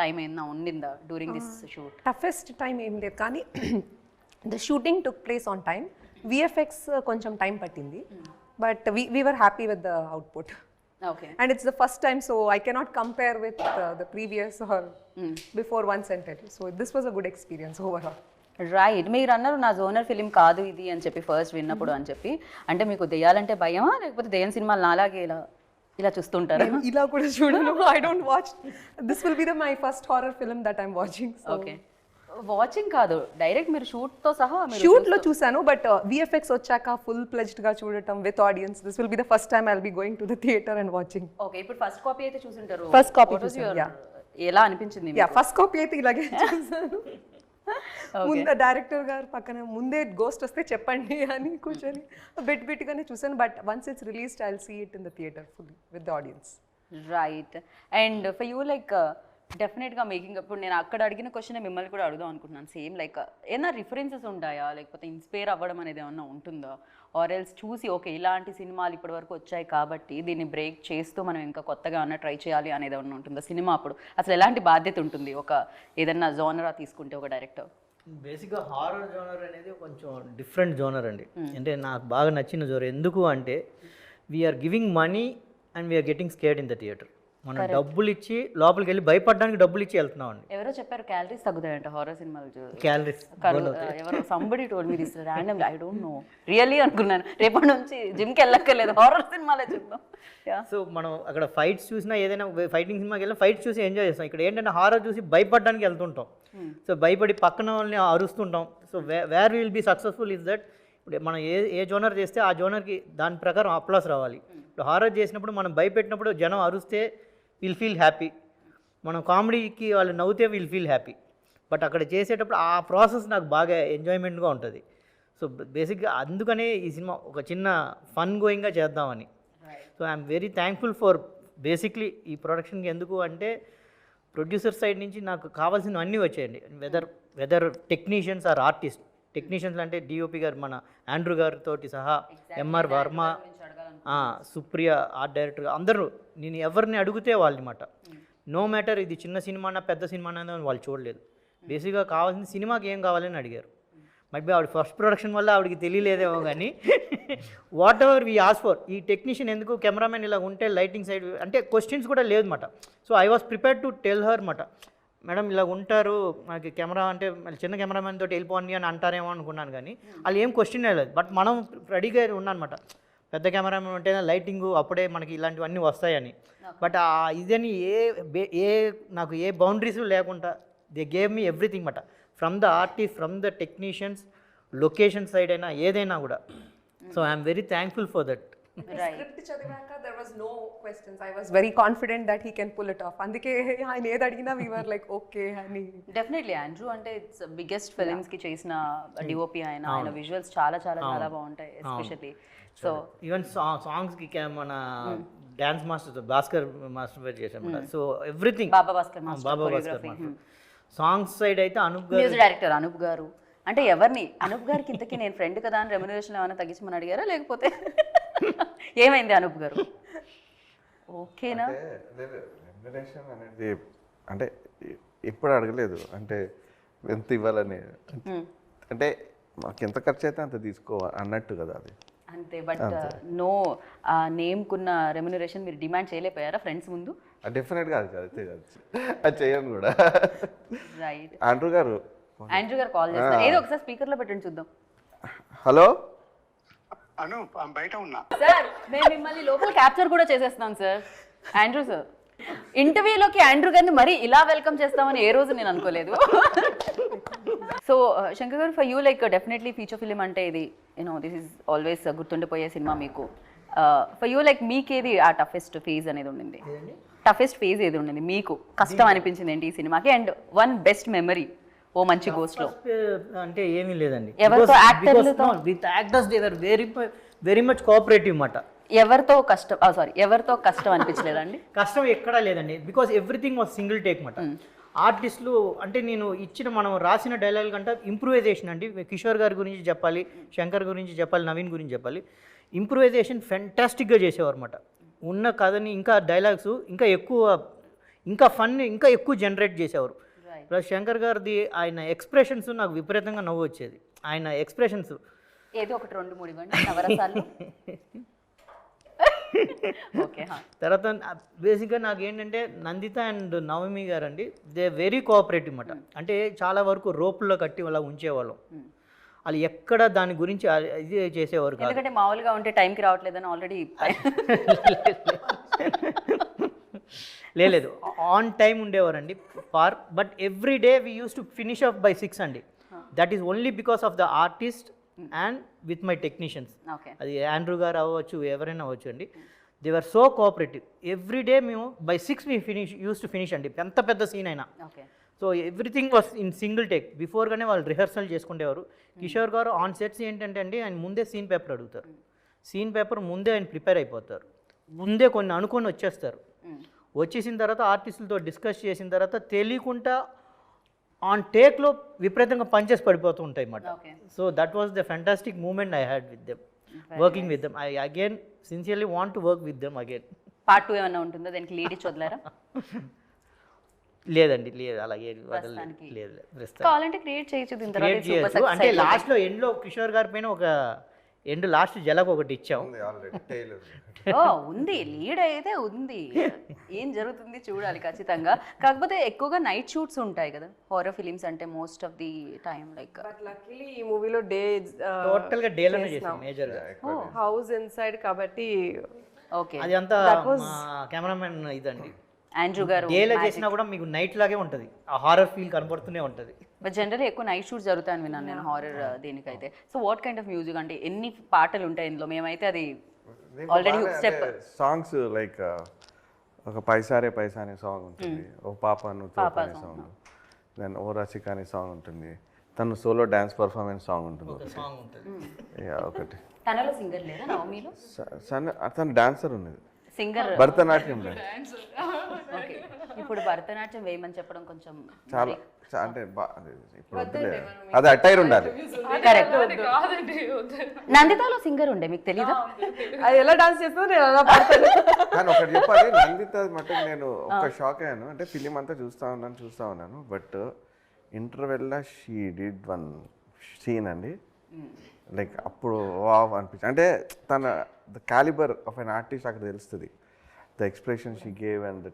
Speaker 1: టైం ఏమన్నా ఉండిందా during this shoot?
Speaker 7: Toughest time ఏం లేదు, కానీ the shooting took place on time. VFX కొంచెం టైం పట్టింది, but we were happy with the output.
Speaker 1: Okay.
Speaker 7: And it's the first time, so I cannot compare with the previous or before once and tell you. So this was a good experience overall.
Speaker 1: Right. మీరు అన్నారు నా genre film కాదు ఇది అని చెప్పి first విన్నప్పుడు అని చెప్పి, అంటే మీకు దెయ్యాలంటే భయమా లేకపోతే దెయ్యం సినిమాలు నాలాగే ఇలా చూస్తుంటారా?
Speaker 7: ఇలా కూడా చూడను, I don't watch. This will be my first horror film that I'm watching. So.
Speaker 1: Okay, watching కాదు, డైరెక్ట్ మీరు షూట్తో సహా
Speaker 7: షూట్ లో చూసాను, బట్ విఎఫ్ఎక్స్ వచ్చాక ఫుల్ ప్లెజ్డ్ గా చూడటం with audience, this will be the first time I will be going to the theatre and watching.
Speaker 1: Okay, ఇప్పుడు first copy అయితే చూసుంటారు.
Speaker 7: ఫస్ట్ కాపీ చూసాను.
Speaker 1: ఎలా అనిపించింది?
Speaker 7: యా, ఫస్ట్ కాపీ అయితే ఇలాగే చూసాను. ముందు డైరెక్టర్ గారు పక్కన ముందే గోస్ట్ వస్తే చెప్పండి అని కూర్చొని బిట్ గానే చూసాను, but once it's released I will see it in the theatre fully with the audience.
Speaker 1: Right. And for you like డెఫినెట్గా మేకింగ్, ఇప్పుడు నేను అక్కడ అడిగిన క్వశ్చన్ మిమ్మల్ని కూడా అడుగుదాం అనుకుంటున్నాను. సేమ్ లైక్ ఏమైనా రిఫరెన్సెస్ ఉంటాయా, లేకపోతే ఇన్స్పైర్ అవ్వడం అనేది ఏమన్నా ఉంటుందా? ఆర్ ఎల్స్ చూసి ఓకే ఇలాంటి సినిమాలు ఇప్పటి వరకు వచ్చాయి కాబట్టి దీన్ని బ్రేక్ చేస్తూ మనం ఇంకా కొత్తగా అన్న ట్రై చేయాలి అనేది ఏమన్నా ఉంటుందా సినిమా అప్పుడు? అసలు ఎలాంటి బాధ్యత ఉంటుంది ఒక ఏదన్నా జోనరా తీసుకుంటే ఒక డైరెక్టర్?
Speaker 2: బేసిక్గా హారర్ జోనర్ అనేది కొంచెం డిఫరెంట్ జోనర్ అండి. అంటే నాకు బాగా నచ్చిన జోనర్. ఎందుకు అంటే we're giving money and we're getting scared in the theatre. మనం డబ్బులు ఇచ్చి లోపలికి వెళ్ళి భయపడడానికి డబ్బులు ఇచ్చి వెళ్తున్నాం అండి.
Speaker 1: ఎవరో చెప్పారు క్యాలరీస్ తగ్గుతాయంట హారర్ సినిమాలు.
Speaker 2: క్యాలరీస్
Speaker 1: ఎవరో somebody told me this randomly, I don't know really అనుకున్నాను. రేపటి నుంచి జిమ్కి వెళ్ళక్కర్లేదు, హారర్ సినిమాలే చూద్దాం.
Speaker 2: సో మనం అక్కడ ఫైట్స్ చూసినా, ఏదైనా ఫైటింగ్ సినిమాకి వెళ్ళినా ఫైట్స్ చూసి ఎంజాయ్ చేస్తాం. ఇక్కడ ఏంటంటే హారర్ చూసి భయపడడానికి వెళ్తుంటాం. సో భయపడి పక్కన వాళ్ళని అరుస్తుంటాం. So where will be successful is that ఇప్పుడు మనం ఏ జోనర్ చేస్తే ఆ జోనర్కి దాని ప్రకారం అప్లాస్ రావాలి. ఇప్పుడు హారర్ చేసినప్పుడు మనం భయపెట్టినప్పుడు జనం అరుస్తే విల్ ఫీల్ హ్యాపీ, మనం కామెడీకి వాళ్ళు నవ్వుతే విల్ ఫీల్ హ్యాపీ. బట్ అక్కడ చేసేటప్పుడు ఆ ప్రాసెస్ నాకు బాగా ఎంజాయ్మెంట్గా ఉంటుంది. సో బేసిక్గా అందుకనే ఈ సినిమా ఒక చిన్న ఫన్ గోయింగ్గా చేద్దామని. So I'm very thankful for basically ఈ ప్రొడక్షన్కి. ఎందుకు అంటే ప్రొడ్యూసర్ సైడ్ నుంచి నాకు కావాల్సినవి అన్నీ వచ్చాయండి. Whether technicians or artist. Technicians అంటే డిఓపి గారు మన ఆండ్రూ గారితో సహా, MR Varma, Supriya art director, అందరూ నేను ఎవరిని అడిగితే వాళ్ళనమాట. నో మ్యాటర్ ఇది చిన్న సినిమానా పెద్ద సినిమానా అని వాళ్ళు చూడలేదు. బేసిక్గా కావాల్సిన సినిమాకి ఏం కావాలని అడిగారు. మైబీ ఆవిడ ఫస్ట్ ప్రొడక్షన్ వల్ల ఆవిడకి తెలియలేదేమో కానీ whatever we ask for. ఈ టెక్నీషియన్ ఎందుకు, కెమెరామెన్ ఇలా ఉంటే లైటింగ్ సైడ్ అంటే క్వశ్చన్స్ కూడా లేదన్నమాట. So I was prepared to tell her మాట, మేడం ఇలా ఉంటారు, మనకి కెమెరా అంటే చిన్న కెమెరామెన్ తోటి వెళ్ళిపోండి అని అంటారేమో అనుకున్నాను, కానీ వాళ్ళు ఏం క్వశ్చన్ లేదు. బట్ మనం రెడీగా ఉన్నానమాట, పెద్ద కెమెరామెన్ ఉంటేనే లైటింగు అప్పుడే మనకి ఇలాంటివన్నీ వస్తాయని. బట్ ఇదని నాకు ఏ బౌండరీస్ లేకుండా దే గేవ్ మీ ఎవ్రీథింగ్ మాట, from the artist, from the technicians, location side అయినా ఏదైనా కూడా. So I'm very thankful for that.
Speaker 7: Script చదివాక there was no questions. I was very confident that he can pull it off. అందుకే ఆయన ఏది అడిగినా we were like okay అని.
Speaker 1: Definitely Andrew అంటే ఇట్స్ బిగ్గెస్ట్ ఫిలిమ్స్ కి చేసిన డిఓపి ఆయన విజువల్స్ చాలా చాలా చాలా బాగుంటాయి ఎస్పెషల్లీ. సో
Speaker 2: ఈవెన్ సాంగ్స్కి మన డ్యాన్స్ మాస్టర్ భాస్కర్ మాస్టర్ పేరు చేసాం. సో ఎవ్రీథింగ్
Speaker 1: బాబా భాస్కర్ మాస్టర్.
Speaker 2: సాంగ్స్ సైడ్ అయితే అనూప్ గారు,
Speaker 1: మ్యూజిక్ డైరెక్టర్ అనూప్ గారు. అంటే ఎవరిని అనూప్ గారికి ఇంతకీ నేను ఫ్రెండ్ కదా అని రెమ్యునరేషన్ ఏమైనా తగ్గించమని అడిగారా లేకపోతే ఏమైంది అనూప్ గారు? ఓకేనా?
Speaker 4: రెమ్యునరేషన్ అనేది అంటే ఎప్పుడు అడగలేదు, అంటే ఎంత ఇవ్వాలని, అంటే మాకు ఎంత ఖర్చు అయితే అంత తీసుకోవాలి అన్నట్టు కదా అది
Speaker 1: అంతే. బట్ నో నేమ్కున్న రెమ్యునరేషన్ మీరు డిమాండ్ చేయలేకపోయారా ఫ్రెండ్స్ ముందు?
Speaker 4: డెఫినెట్గా అది అయితే కాదు, అది చేయను కూడా.
Speaker 1: రైట్.
Speaker 4: ఆండ్రూ గారు
Speaker 1: కాల్ చేస్తారు, ఏదో ఒకసారి స్పీకర్లో పెట్టండి చూద్దాం.
Speaker 4: హలో
Speaker 8: అను, బయట ఉన్నా
Speaker 1: సార్ మేము మిమ్మల్ని లోపల క్యాప్చర్ కూడా చేసేస్తున్నాం సార్. ఆండ్రూ సార్ ఇంటర్వ్యూలోకి ఆండ్రూ గారిని మరీ ఇలా వెల్కమ్ చేస్తామని ఏ రోజు నేను అనుకోలేదు. సో శంకర్ గారు, for you like definitely feature film అంటే ఇది దిస్ ఈజ్ ఆల్వేస్ గుర్తుండిపోయే సినిమా మీకు. ఫర్ యూ లైక్ మీకేది ఆ టఫెస్ట్ ఫేజ్ అనేది ఉండింది? టఫెస్ట్ ఫేజ్ ఏది ఉండింది మీకు? కష్టం అనిపించింది ఏంటి ఈ సినిమాకి? అండ్ వన్ బెస్ట్ మెమరీ ఓ మంచి గోస్ట్ లో?
Speaker 2: అంటే ఏమీ లేదండి,
Speaker 1: ఎవరితో యాక్టర్లతో?
Speaker 2: With actors they were very much cooperative మాట.
Speaker 1: ఎవరితో కష్టం అనిపించలేదండి?
Speaker 2: కష్టం ఎక్కడా లేదండి, because everything was single take మాట. ఆర్టిస్టులు అంటే నేను ఇచ్చిన మనం రాసిన డైలాగ్ కంటే ఇంప్రూవైజేషన్ అండి. కిషోర్ గారి గురించి చెప్పాలి, శంకర్ గురించి చెప్పాలి, నవీన్ గురించి చెప్పాలి. ఇంప్రూవైజేషన్ ఫెంటాస్టిక్గా చేసేవారు అన్నమాట. ఉన్న కథని ఇంకా డైలాగ్స్ ఇంకా ఎక్కువ, ఇంకా ఫన్ ఇంకా ఎక్కువ జనరేట్ చేసేవారు. ప్లస్ శంకర్ గారిది ఆయన ఎక్స్ప్రెషన్స్ నాకు విపరీతంగా నవ్వు వచ్చేది. ఆయన ఎక్స్ప్రెషన్స్
Speaker 1: ఏదో ఒకటి 2-3 ఇవ్వండి నవరసాలు. ఓకే.
Speaker 2: తర్వాత బేసిక్గా నాకు ఏంటంటే నందిత అండ్ నవమి గారు అండి, దే వెరీ కోఆపరేటివ్ అన్నమాట. అంటే చాలా వరకు రోపుల్లో కట్టి అలా ఉంచేవాళ్ళం, వాళ్ళు ఎక్కడ దాని గురించి ఇది చేసేవారు కాదు.
Speaker 1: ఎందుకంటే మామూలుగా ఉంటే టైంకి రావట్లేదని ఆల్రెడీ
Speaker 2: లేదు ఆన్ టైం ఉండేవారండి far. But every day we use to finish up by 6 అండి. That is only because of the artist and with my technicians. అది ఆండ్రూ గారు అవ్వచ్చు, ఎవరైనా అవ్వచ్చు అండి. They are so cooperative. Every day మేము బై 6 మీ యూస్ టు ఫినిష్ అండి, ఎంత పెద్ద సీన్ అయినా. So everything was in single take. బిఫోర్గానే వాళ్ళు రిహర్సల్ చేసుకునేవారు. కిషోర్ గారు ఆన్ సెట్స్ ఏంటంటే అండి, ఆయన ముందే సీన్ పేపర్ అడుగుతారు. సీన్ పేపర్ ముందే ఆయన ప్రిపేర్ అయిపోతారు, ముందే కొన్ని అనుకొని వచ్చేస్తారు. వచ్చేసిన తర్వాత ఆర్టిస్టులతో డిస్కస్ చేసిన తర్వాత తెలియకుండా ఆన్ టేక్లో విపరీతంగా పంచెస్ పడిపోతూ ఉంటాయి అన్నమాట. So that was the fantastic moment I had with them, working with them. I again sincerely want to work with them again.
Speaker 1: Part 2 ఏమన్నా ఉంటుందో దానికి లీడ్ ఇచ్చి వదిలేరా?
Speaker 2: లేదండి, లేదు, అలాగే లేదు.
Speaker 1: కావాలంటే క్రియేట్ చేయొచ్చు.
Speaker 2: అంటే లాస్ట్లో ఎండ్లో కిషోర్ గారి పైన ఒక ఎండ్ లాస్ట్ జలకు ఒకటి ఇచ్చాం.
Speaker 1: ఉంది, లీడ్ అయితే ఉంది. ఏం జరుగుతుంది చూడాలి ఖచ్చితంగా. కాకపోతే ఎక్కువగా నైట్ షూట్స్ ఉంటాయి కదా హారర్ ఫిలిమ్స్ అంటే, most of the time like.
Speaker 5: But luckily ఈ మూవీలో డే
Speaker 2: టోటల్ గా డేలోనే చేసాం మేజర్ గా.
Speaker 5: హౌస్ ఇన్సైడ్ కాబట్టి
Speaker 1: ఓకే,
Speaker 2: అది అంతా కెమెరామెన్ ఇదండి.
Speaker 1: ఆండ్రూ గారు
Speaker 2: డేలో చేసినా కూడా మీకు నైట్ లాగే ఉంటుంది, ఆ హారర్ ఫీల్ కనబడుతూనే ఉంటుంది.
Speaker 1: బట్ జనరల్లీ ఎక్కువ నైట్ షూట్స్ జరుగుతాయని విన్నాను నేను హారర్ దీనికైతే. So what kind of music అంటే ఎన్ని పాటలు ఉంటాయి ఇందులో? మేమైతే అది ఆల్రెడీ స్టెప్
Speaker 4: సాంగ్స్ లైక్ ఒక పైసారే పైసా అనే సాంగ్ ఉంటుంది, ఓ పాప నువ్వు అనే సాంగ్, దెన్ ఓ రసిక అనే సాంగ్ ఉంటుంది, తను సోలో డాన్స్ పర్ఫార్మెన్స్ సాంగ్ ఉంటుంది ఒకటి.
Speaker 1: తనలో సింగర్ లేదా నవమీలో?
Speaker 4: తను డాన్సర్ ఉన్నది,
Speaker 1: సింగర్
Speaker 4: భరతనాట్యం.
Speaker 1: ఓకే, ఇప్పుడు భరతనాట్యం వేయమని చెప్పడం కొంచెం
Speaker 4: చాలా అంటే ఇప్పుడు అది అటైర్ ఉండాలి.
Speaker 1: కరెక్ట్. నందితాలో సింగర్ ఉండే, మీకు తెలీదా?
Speaker 5: అది ఎలా డాన్స్ చేస్తుందో నేను అలా పాడతాను.
Speaker 4: కానీ ఒకటి చెప్పాలి, నందిత మటుకు నేను ఒక షాక్ అయ్యాను. అంటే ఫిలిం అంతా చూస్తా ఉన్నాను బట్ ఇంటర్వెల్లో షీ డిడ్ వన్ సీన్ అండి, లైక్ అప్పుడు వావ్ అనిపించింది. అంటే తన the calibre of an artist అక్కడ తెలుస్తుంది, the expression she gave and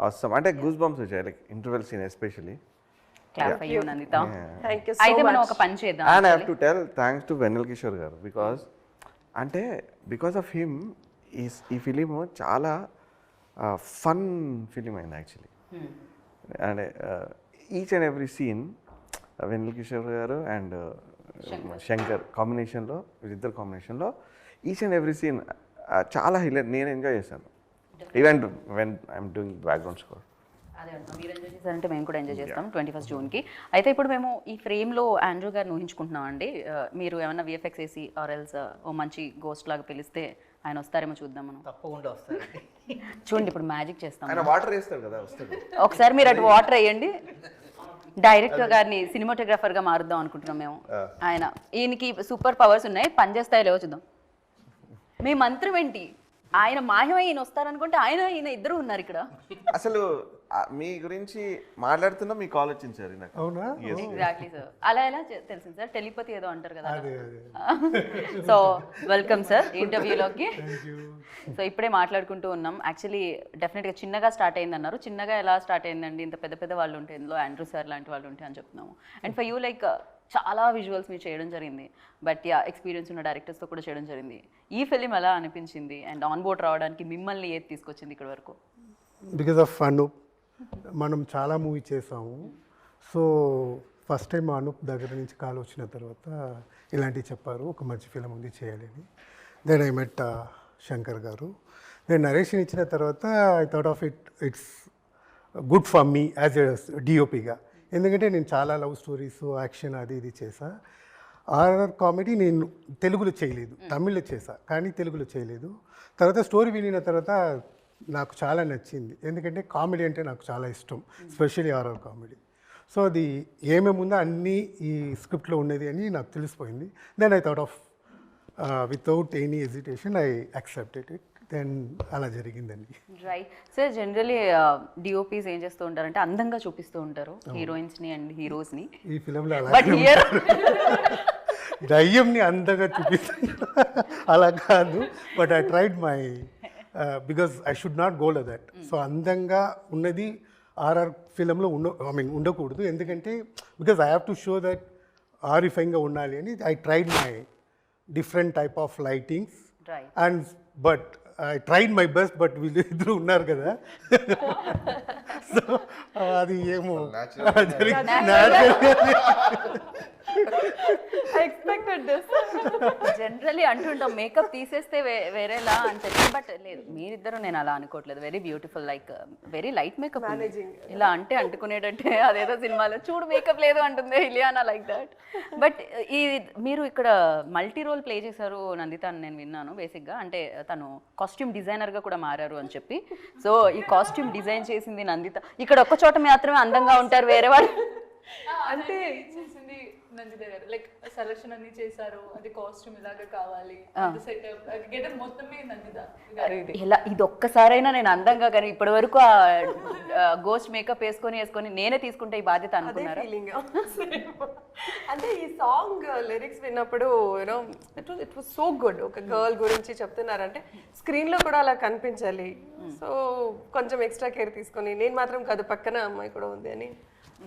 Speaker 4: అవసరం. అంటే గూస్ బంప్స్ వచ్చాయి like interval scene especially.
Speaker 1: Clap అయ్యో నందిత.
Speaker 5: థ్యాంక్ యూ
Speaker 1: అయితే మనం ఒక పని చేద్దాం.
Speaker 4: And I have to tell thanks to Vennela Kishore గారు, బికాస్ ఆఫ్ హిమ్ ఈ ఫిలిం చాలా ఫన్ ఫిలిం అయింది యాక్చువల్లీ. అంటే ఈచ్ అండ్ ఎవ్రీ సీన్ వెన్నెల కిషోర్ గారు అండ్ శంకర్ కాంబినేషన్లో, వీళ్ళిద్దరు కాంబినేషన్లో ఈచ్ అండ్ ఎవ్రీ సీన్ చాలా హైలైట్, నేను ఎంజాయ్ చేశాను. Even when I'm doing background score.
Speaker 1: అదే అంటాం, మీరు ఎంజాయ్ చేశారంటే మేము కూడా ఎంజాయ్ చేస్తాం 21st జూన్కి. అయితే ఇప్పుడు మేము ఈ ఫ్రేమ్లో ఆండ్రూ గారిని ఊహించుకుంటున్నాం అండి. మీరు ఏమన్నా విఎఫ్ఎక్స్ వేసి ఆర్ఎల్స్ ఓ మంచి గోస్ట్ లాగా పిలిస్తే ఆయన వస్తారేమో చూద్దాం మనం.
Speaker 2: తప్పకుండా వస్తారండి.
Speaker 1: చూడండి ఇప్పుడు మ్యాజిక్ చేస్తాం.
Speaker 4: ఆయన వాటర్ వేస్తారు కదా, వస్తారు.
Speaker 1: ఒకసారి మీరు అటు వాటర్ వేయండి. డైరెక్టర్ గారిని సినిమాటోగ్రాఫర్గా మారుద్దాం అనుకుంటున్నాం మేము. ఈయనకి సూపర్ పవర్స్ ఉన్నాయి, పనిచేస్తాయో లేవో చూద్దాం. మీ మంత్రం ఏంటి? ఆయన మాయమై ఈయన వస్తారనుకుంటే ఈయన ఇద్దరు ఉన్నారు ఇక్కడ.
Speaker 4: అసలు మీ గురించి మాట్లాడుతున్నా మీకు ఆలోచించారు నాకు.
Speaker 9: అవునా?
Speaker 1: Exactly sir. అలా ఎలా తెలిసింది సార్? టెలిపతి ఏదో అంటారు కదా. సో వెల్కమ్ సార్ ఇంటర్వ్యూలోకి. సో ఇప్పుడే మాట్లాడుకుంటూ ఉన్నాం. యాక్చువల్లీ డెఫినెట్గా చిన్నగా స్టార్ట్ అయింది అన్నారు. చిన్నగా ఎలా స్టార్ట్ అయిందండి? ఇంత పెద్ద పెద్ద వాళ్ళు ఉంటే, ఇందులో ఆండ్రూ సార్ లాంటి వాళ్ళు ఉంటే అని చెప్తున్నాము. అండ్ ఫర్ యూ లైక్ చాలా విజువల్స్ మీరు చేయడం జరిగింది, బట్ ఎక్స్పీరియన్స్ ఉన్న డైరెక్టర్స్తో కూడా చేయడం జరిగింది. ఈ ఫిలిం ఎలా అనిపించింది? అండ్ ఆన్ బోర్డ్ రావడానికి మిమ్మల్ని ఏది తీసుకొచ్చింది ఇక్కడ వరకు?
Speaker 9: బికాజ్ ఆఫ్ అనూప్ మనం చాలా మూవీ చేసాము. సో ఫస్ట్ టైం అనూప్ దగ్గర నుంచి కాల్ వచ్చిన తర్వాత ఇలాంటివి చెప్పారు, ఒక మంచి ఫిలిం ఉంది చేయాలని. దెన్ ఐ మెట్ శంకర్ గారు. నేను నరేషన్ ఇచ్చిన తర్వాత I thought of it's good for me as a డిఓపిగా. ఎందుకంటే నేను చాలా లవ్ స్టోరీస్, యాక్షన్ అది ఇది చేసా. హారర్ కామెడీ నేను తెలుగులో చేయలేదు, తమిళ్లో చేసా, కానీ తెలుగులో చేయలేదు. తర్వాత స్టోరీ వినిన తర్వాత నాకు చాలా నచ్చింది, ఎందుకంటే కామెడీ అంటే నాకు చాలా ఇష్టం, స్పెషల్లీ హారర్ కామెడీ. సో అది ఏమేమి ఉందో అన్నీ ఈ స్క్రిప్ట్లో ఉన్నది అని నాకు తెలిసిపోయింది. Then I thought of without any hesitation I accepted it. Then అలా జరిగిందండి.
Speaker 1: Right sir. జనరలీ డిఓపీస్ ఏం చేస్తూ ఉంటారంటే అందంగా చూపిస్తూ ఉంటారు హీరోయిన్స్ని అండ్ హీరోస్ని.
Speaker 9: ఈ ఫిలింలో
Speaker 1: బట్ హియర్
Speaker 9: దయ్యంని అందంగా చూపిస్తాను అలా కాదు, but I tried my because I should not go to that. So అందంగా ఉన్నది ఆర్ఆర్ ఫిలింలో ఉండకూడదు, ఎందుకంటే because I have to show that ఆరిఫైంగ్గా ఉండాలి అని I tried my different type of lightings. And but I tried my best, but వీళ్ళు ఇద్దరు ఉన్నారు కదా. సో అది ఏమో
Speaker 1: జనరలీ అంటుంటాం మేకప్ తీసేస్తే వేరేలా అని చెప్పి, బట్ లేదు, మీరిద్దరు నేను అలా అనుకోవట్లేదు. Very beautiful, like very light makeup. ఇలా అంటే అంటుకునేటంటే అదేదో సినిమాలో చూడు మేకప్ లేదు అంటుంది ఇలియానా, లైక్ దట్. బట్ ఈ మీరు ఇక్కడ మల్టీ రోల్ ప్లే చేశారు నందిత అని నేను విన్నాను. బేసిక్గా అంటే తను కాస్ట్యూమ్ డిజైనర్గా కూడా మారారు అని చెప్పి. సో ఈ కాస్ట్యూమ్ డిజైన్ చేసింది నందిత. ఇక్కడ ఒక్క చోట మాత్రమే అందంగా ఉంటారు, వేరే వాళ్ళు
Speaker 6: అంటే చేసింది నందిత గారు. లైక్ సెలక్షన్ అన్ని చేశారు, అది కాస్ట్యూమ్ ఇలాగే కావాలి, సెటప్ గెటప్ మొత్తమే నందిత.
Speaker 1: ఇలా ఇది ఒక్కసారైనా నేను అందంగా, కానీ ఇప్పటి వరకు ఆ గోస్ట్ మేకప్ వేసుకొని నేనే తీసుకుంటే ఈ బాధ్యత అనుకున్నారా?
Speaker 5: అంటే ఈ సాంగ్ లిరిక్స్ విన్నప్పుడు you know it was so good. ఒక గర్ల్ గురించి చెప్తున్నారంటే స్క్రీన్లో కూడా అలా కనిపించాలి. సో కొంచెం ఎక్స్ట్రా కేర్ తీసుకొని, నేను మాత్రం కాదు పక్కన అమ్మాయి కూడా ఉంది అని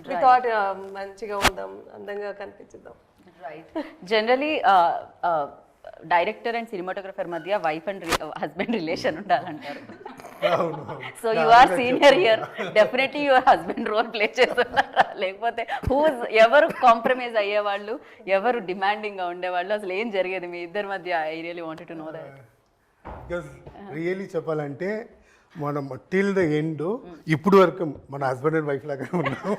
Speaker 5: వి థాట్ మంచిగా ఉందాం, అందంగా కనిపించిద్దాం.
Speaker 1: Right. Generally director and cinematographer మధ్య వైఫ్ అండ్ హస్బెండ్ రిలేషన్ ఉండాలంటారు. So you are senior here, definitely your husband role play చేస్తున్నారా? లేకపోతే ఎవరు కాంప్రమైజ్ అయ్యేవాళ్ళు, ఎవరు డిమాండింగ్గా ఉండేవాళ్ళు, అసలు ఏం జరిగేది మీ ఇద్దరి మధ్య? I really wanted to know that.
Speaker 9: Because really చెప్పాలంటే మనం టిల్ ద ఎండ్ ఇప్పుడు వరకు మన హస్బెండ్ అండ్ వైఫ్ లాగా ఉన్నాం.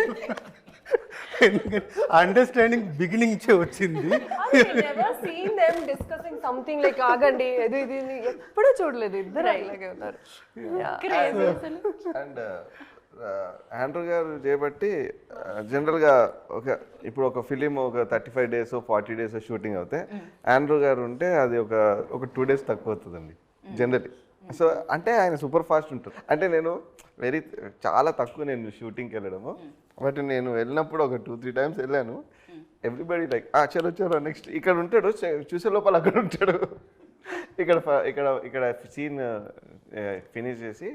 Speaker 9: ఎందుకంటే అండర్స్టాండింగ్ బిగినింగ్ నుంచే వచ్చింది.
Speaker 5: డిస్కసింగ్ సంథింగ్ లైక్ ఆగండి ఇది ఇది ఎప్పుడూ చూడలేదు, ఇద్దరు ఇలాగే ఉన్నారు.
Speaker 4: అండ్ ఆండ్రూ గారు చేయబట్టి జనరల్గా ఇప్పుడు ఒక ఫిలిం ఒక 35 days 40 days షూటింగ్ అవుతే ఆండ్రూ గారు ఉంటే అది ఒక 2 days తక్కువ అవుతుందండి జనరలీ. సో అంటే ఆయన సూపర్ ఫాస్ట్ ఉంటారు. అంటే నేను చాలా తక్కువ నేను షూటింగ్కి వెళ్ళడము, బట్ నేను వెళ్ళినప్పుడు ఒక 2-3 times వెళ్ళాను. ఎవ్రీబడి లైక్ చలో నెక్స్ట్ ఇక్కడ ఉంటాడు, చూసే లోపల అక్కడ ఉంటాడు. ఇక్కడ సీన్ ఫినిష్ చేసి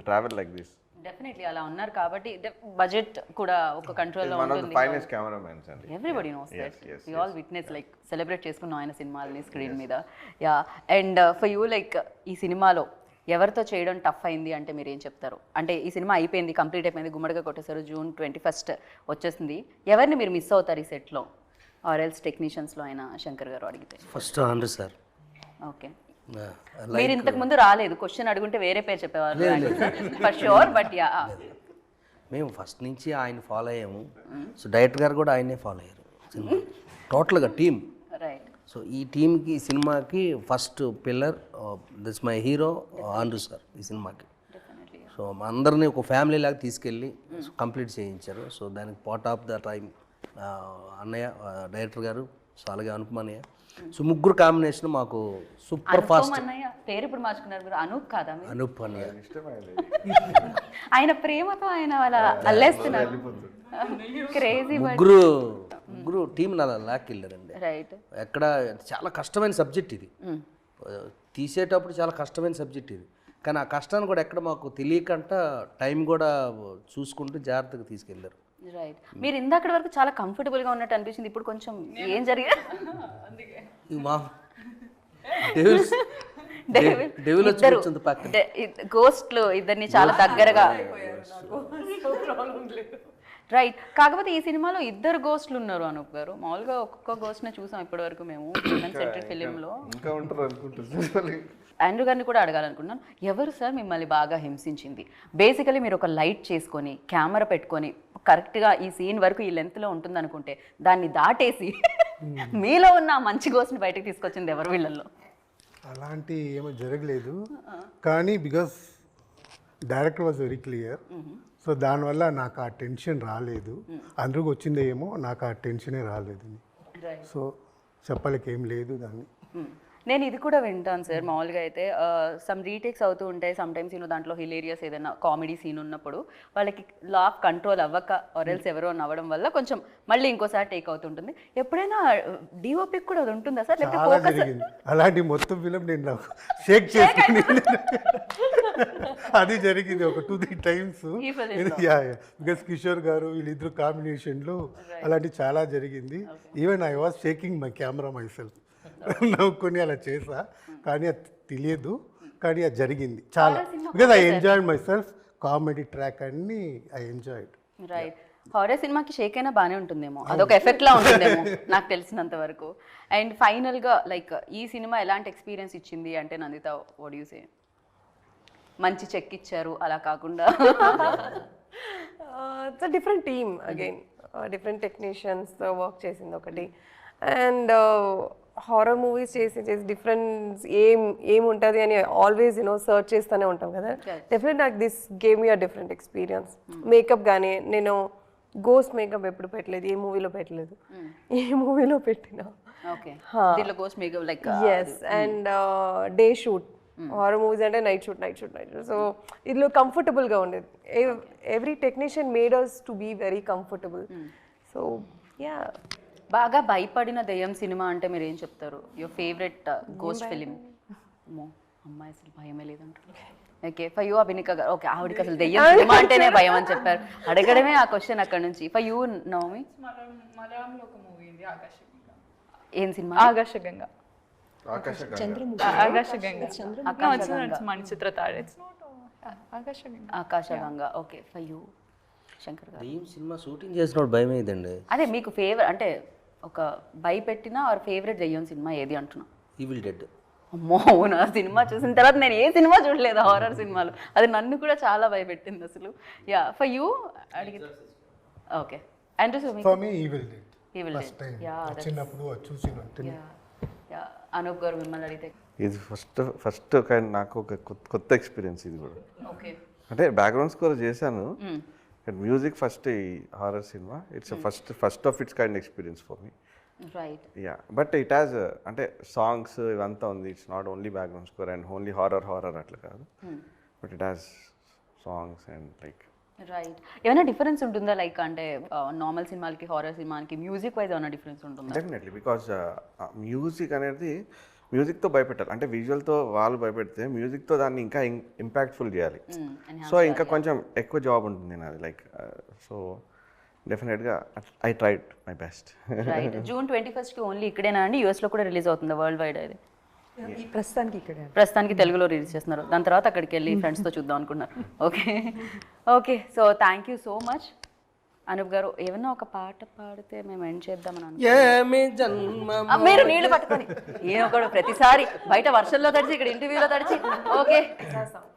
Speaker 4: ట్రావెల్ లైక్ దిస్.
Speaker 1: డెఫినెట్లీ అలా ఉన్నారు కాబట్టి బడ్జెట్ కూడా ఒక కంట్రోల్లో ఉంటుంది.
Speaker 4: ఫైనాన్స్ కెమెరామెన్స్ అండి,
Speaker 1: everybody knows that. We all witness, like celebrate చేసుకున్నాం ఆయన సినిమాలని స్క్రీన్ మీద. Yeah. And for you like ఈ సినిమాలో ఎవరితో చేయడం టఫ్ అయింది అంటే మీరు ఏం చెప్తారు? అంటే ఈ సినిమా అయిపోయింది, కంప్లీట్ అయిపోయింది, గుమ్మడిగా కొట్టేశారు, June 21st వచ్చేసింది. ఎవరిని మీరు మిస్ అవుతారు ఈ సెట్లో? ఆర్ ఎల్స్ టెక్నీషియన్స్లో అయినా శంకర్ గారు అడిగితే?
Speaker 3: First Andrew sir.
Speaker 1: ఓకే, మీరు ఇంతకు ముందు రాలేదు, క్వశ్చన్ అడుగుంటే వేరే పేరు చెప్పేవారు ఫర్ షూర్. బట్ యా,
Speaker 3: మేము ఫస్ట్ నుంచి ఆయన ఫాలో అయ్యాము. సో డైరెక్టర్ గారు కూడా ఆయనే ఫాలో అయ్యారు సినిమా టోటల్గా టీమ్.
Speaker 1: రైట్.
Speaker 3: సో ఈ టీంకి సినిమాకి first pillar this my hero Andrew sir ఈ సినిమాకి. సో మా అందరినీ ఒక ఫ్యామిలీ లాగా తీసుకెళ్ళి కంప్లీట్ చేయించారు. సో దానికి పార్ట్ ఆఫ్ ద టైం అన్నయ్య డైరెక్టర్ గారు, సో అలాగే అనుపమ అన్నయ్య. సో ముగ్గురు కాంబినేషన్ మాకు సూపర్ ఫాస్ట్.
Speaker 1: అన్నయ్య పేరు ఇప్పుడు మార్చుకున్నారు మీరు, అనూప్ కాదా?
Speaker 3: అనూప్ అన్నయ్య
Speaker 1: ఆయన ప్రేమతో ఆయన వాళ్ళ అల్లేస్తున్నారు. క్రేజీ.
Speaker 3: ముగ్గురు టీం లాక్కెళ్ళారండి.
Speaker 1: రైట్.
Speaker 3: ఎక్కడ చాలా కష్టమైన సబ్జెక్ట్ ఇది, తీసేటప్పుడు చాలా కష్టమైన సబ్జెక్ట్ ఇది. కానీ ఆ కష్టాన్ని కూడా ఎక్కడ మాకు తెలియకంట టైం కూడా చూసుకుంటూ జాగ్రత్తగా తీసుకెళ్ళారు.
Speaker 1: రైట్. మీరు ఇందాకటి వరకు చాలా కంఫర్టబుల్గా ఉన్నట్టు అనిపించింది, ఇప్పుడు కొంచెం ఏం జరిగింది?
Speaker 3: మా డెవిల్ వచ్చి కూర్చుంది పక్కన.
Speaker 1: గోస్ట్లు ఇద్దరిని చాలా దగ్గరగా. రైట్. కాకపోతే ఈ సినిమాలో ఇద్దరు గోస్ట్లు ఉన్నారు అనూప్ గారు. మామూలుగా ఒక్కొక్క గోస్ట్ని చూసాం ఇప్పటి వరకు మేము సెంట్రల్ ఫిలింలో. ఆండ్రూ గారిని కూడా అడగాలనుకున్నాను, ఎవరు సార్ మిమ్మల్ని బాగా హింసించింది? బేసికలీ మీరు ఒక లైట్ చేసుకొని కెమెరా పెట్టుకొని కరెక్ట్గా ఈ సీన్ వరకు ఈ లెంత్లో ఉంటుంది అనుకుంటే దాన్ని దాటేసి మీలో ఉన్న మంచి గోస్ట్ని బయటకు తీసుకొచ్చింది ఎవరు వీళ్ళల్లో?
Speaker 9: అలాంటి ఏమో జరగలేదు, కానీ because director was very clear. So దానివల్ల నాకు ఆ టెన్షన్ రాలేదు. అందరికి వచ్చిందే ఏమో, నాకు ఆ టెన్షనే రాలేదు. సో చెప్పలేక ఏం లేదు దాన్ని.
Speaker 1: నేను ఇది కూడా వింటాను సార్, మామూలుగా అయితే సమ్ రీటేక్స్ అవుతూ ఉంటాయి సమ్ టైమ్స్. దాంట్లో హిలేరియస్ ఏదైనా కామెడీ సీన్ ఉన్నప్పుడు వాళ్ళకి లా కంట్రోల్ అవ్వక ఆర్ఎల్స్ ఎవరో నవ్వడం వల్ల కొంచెం మళ్ళీ ఇంకోసారి టేక్ అవుతుంటుంది. ఎప్పుడైనా డిఓపికి కూడా అది ఉంటుందా సార్?
Speaker 9: చాలా జరిగింది అలాంటి మొత్తం ఫిలిం నేను షేక్ చేసుకుని అది జరిగింది ఒక 2-3 times. బికాస్ కిషోర్ గారు వీళ్ళిద్దరు కాంబినేషన్లో అలాంటి చాలా జరిగింది. Even I was shaking my camera myself. నవ్వుకొని అలా చేసా, కానీ అది తెలియదు, కానీ అది జరిగింది చాలా. Because I enjoy my self, comedy track అన్ని ఐ ఎంజాయ్డ్.
Speaker 1: రైట్. హారర్ సినిమాకి షేక్ అయినా బాగానే ఉంటుందేమో, అదొక ఎఫెక్ట్ లా ఉంటుందేమో నాకు తెలిసినంత వరకు. అండ్ ఫైనల్గా లైక్ ఈ సినిమా ఎలాంటి ఎక్స్పీరియన్స్ ఇచ్చింది అంటే నందిత, వాట్ యు సే? మంచి చెక్ ఇచ్చారు అలా కాకుండా?
Speaker 5: It's a different team again, different టెక్నీషియన్స్తో వర్క్ చేసింది ఒకటి. అండ్ హారర్ మూవీస్ చేసి డిఫరెన్స్ ఏముంటుంది అని ఆల్వేస్ సర్చ్ చేస్తూనే ఉంటాం కదా. డెఫినెట్ నాకు this game me a different experience. Makeup కానీ నేను గోస్ట్ మేకప్ ఎప్పుడు పెట్టలేదు, ఏ మూవీలో పెట్టలేదు. ఏ మూవీలో పెట్టినా yes. And day shoot, horror movies అంటే నైట్ షూట్. సో ఇందులో కంఫర్టబుల్గా ఉండేది. Every technician made us to be very comfortable. So yeah.
Speaker 1: బాగా భయపడిన దెయ్యం సినిమా అంటే మీరు ఏం చెప్తారు? Your favourite ghost film? అమ్మాయి అసలు భయమే లేదంటారు. ఓకే, ఫర్ యూ అభినిక గారు. ఓకే, ఆవిడకి అసలు దెయ్యం సినిమా అంటేనే భయం అని చెప్పారు. అడగడమే ఆ క్వశ్చన్ అక్కడ నుంచి. For you Navami?
Speaker 6: మలయాళంలో ఒక మూవీ ఉంది ఆకాశగంగా.
Speaker 1: ఏం సినిమా?
Speaker 6: Aakasaganga. Manichitrathazhu.
Speaker 1: Aakasaganga. Okay, for you Shankar గారు?
Speaker 3: దెయ్యం సినిమా షూటింగ్ చేసినప్పుడు భయం అయ్యిందండి.
Speaker 1: అదే మీకు ఫేవరెట్ అంటే ఒక భయపెట్టిన ఆర్ ఫేవరెట్ దెయ్యం సినిమా ఏది అంటున్నా?
Speaker 3: Evil dead.
Speaker 1: అమ్మో, అవునా? సినిమా చూసిన తర్వాత నేను ఏ సినిమా చూడలేదు హారర్ సినిమాలు, అది నన్ను కూడా చాలా భయపెట్టింది అసలు. యా, ఫర్ యూ అడిగితే okay. And
Speaker 9: for me evil dead. First time చిన్నప్పుడు చూసిన వెంటనే.
Speaker 1: యా, అనూప్ గారు మిమ్మల్ని అడిగితే?
Speaker 4: ఇది ఫస్ట్ కైండ్ నాకు ఒక కొత్త ఎక్స్పీరియన్స్ ఇది కూడా.
Speaker 1: ఓకే.
Speaker 4: అంటే బ్యాక్గ్రౌండ్ స్కోర్ చేశాను, మ్యూజిక్ ఫస్ట్ ఈ horror cinema it's first of it's kind experience for me.
Speaker 1: Right.
Speaker 4: Yeah, but it has అంటే సాంగ్స్ ఇవంతా ఉంది. It's not only background score and only horror అట్లా కాదు, but it has songs and like.
Speaker 1: Right. ఏమైనా difference ఉంటుందా like అంటే normal సినిమాలకి horror సినిమాకి మ్యూజిక్ వైజ్ ఏమైనా డిఫరెన్స్ ఉంటుందా?
Speaker 4: డెఫినెట్లీ, బికాజ్ మ్యూజిక్ అనేది మ్యూజిక్తో భయపెట్టాలి. అంటే విజువల్తో వాళ్ళు భయపెడితే మ్యూజిక్తో దాన్ని ఇంకా ఇంపాక్ట్ఫుల్ చేయాలి. సో ఇంకా కొంచెం ఎక్కువ జాబ్ ఉంటుంది నాది. లైక్ సో డెఫినెట్గా I tried my best.
Speaker 1: Right. June 21st only ఇక్కడేనా అండి? యూఎస్లో కూడా రిలీజ్ అవుతుంది వరల్డ్ వైడ్? అది ప్రస్తుతానికి తెలుగులో రిలీజ్ చేస్తున్నారు, దాని తర్వాత అక్కడికి వెళ్ళి ఫ్రెండ్స్తో చూద్దాం అనుకున్నారు. Okay. So thank you so much. Anoop garu ఏమన్నా ఒక పాట పాడితే మేము ఎండ్ చేద్దామని
Speaker 3: ఏమి జన్మ
Speaker 1: మీరు నీళ్లు పట్టుకొని ఒకడు ప్రతిసారి బయట వర్షంలో తడిచి ఇక్కడ ఇంటర్వ్యూలో తడిచి. ఓకే,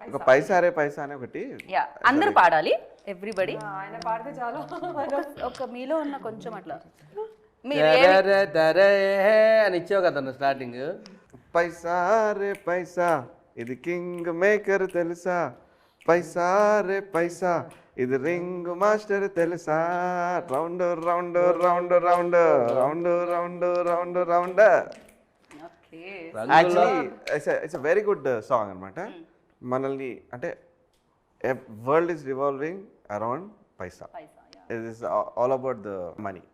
Speaker 4: ఒక పైసారే పైసా అని ఒకటి
Speaker 1: యా, అందరూ పాడాలి, ఎవ్రీబడి.
Speaker 5: ఆయన పాడితే చాలా
Speaker 1: ఒక మీలో ఉన్న కొంచెం అట్లా
Speaker 3: దరే అని ఇచ్చావు కదా స్టార్టింగ్.
Speaker 4: పైసారే పైసా ఇది కింగ్ మేకర్ తెలుసా, పైసారే పైసా ఇది రింగ్ మాస్టర్ తెలుసా, round round round round round round round round. Actually it's a very good song అనమాట. మనల్ని అంటే world is revolving around paisa. It is all about the money.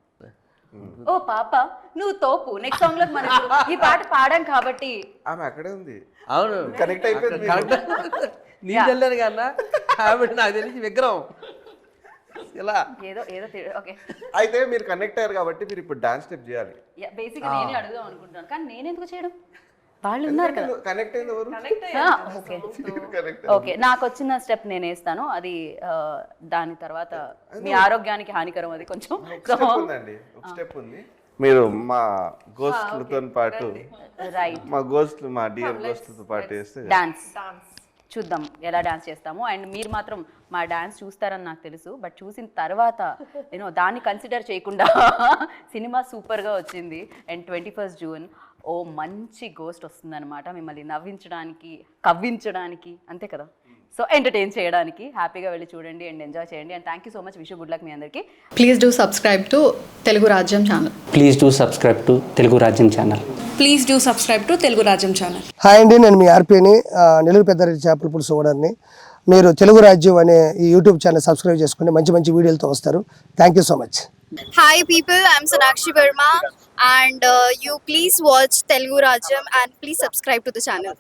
Speaker 1: ఓ పాప నువ్వు తోపు. నెక్స్ట్ సాంగ్ లో మనం ఈ పాట పాడాం కాబట్టి
Speaker 4: ఆమె అక్కడే ఉంది,
Speaker 3: అవును
Speaker 4: కనెక్ట్ అయిపోయింది.
Speaker 3: నీ వెళ్ళాను కన్నా ఆవిడ నాకు తెలిసి విగ్రహం ఇలా
Speaker 1: ఏదో ఏదో ఓకే.
Speaker 4: అయితే మీరు కనెక్ట్ అయ్యారు కాబట్టి మీరు ఇప్పుడు డాన్స్ స్టెప్ చేయాలి.
Speaker 1: బేసిక్ నేనే అడుగుదాం అనుకుంటున్నాను, కానీ నేను ఎందుకు చేయడం, వాళ్ళు ఉన్నారు కదా.
Speaker 4: కనెక్ట్ అయింది ఎవరు?
Speaker 1: Okay
Speaker 4: connect.
Speaker 1: ఓకే, నాకు వచ్చిన స్టెప్ నేను వేస్తాను. అది దాని తర్వాత మీ ఆరోగ్యానికి హానికరం, అది కొంచెం.
Speaker 4: ఉందండి, ఒక స్టెప్ ఉంది. మీరు మా గోస్ట్లతో పాటు
Speaker 1: రైట్,
Speaker 4: మా గోస్ట్లు మా డియర్ గోస్ట్లతో పాటు చేస్తే
Speaker 1: డాన్స్ చూద్దాం ఎలా డాన్స్ చేస్తాము. అండ్ మీరు మాత్రం మా డాన్స్ చూస్తారని నాకు తెలుసు, బట్ చూసిన తర్వాత నేను దాన్ని కన్సిడర్ చేయకుండా సినిమా సూపర్గా వచ్చింది. అండ్ 21st జూన్ ఓ మంచి గోస్ట్ వస్తుందన్నమాట, మిమ్మల్ని నవ్వించడానికి, కవ్వించడానికి, అంతే కదా, సో ఎంటర్టైన్ చేయడానికి. హ్యాపీగా వెళ్ళి చూడండి అండ్ ఎంజాయ్ చేయండి. And thank you so much, wish good luck మీ అందరికీ.
Speaker 10: Please do subscribe to Telugu Rajyam channel.
Speaker 11: Please do subscribe to Telugu Rajyam channel.
Speaker 10: Please do subscribe to Telugu Rajyam channel.
Speaker 12: Hi అండి, నేను మీ ఆర్పీని, నెల్లూరు పెద్దారెడ్డి చేపల పులుసు ఓనర్ని. మీరు తెలుగు రాజ్యం అనే ఈ యూట్యూబ్ ఛానల్ సబ్స్క్రైబ్ చేసుకుని మంచి మంచి వీడియోలతో వస్తారు. Thank you so much.
Speaker 13: Hi people, I'm Sonakshi Verma and you please watch Telugu Rajyam and please subscribe to the channel.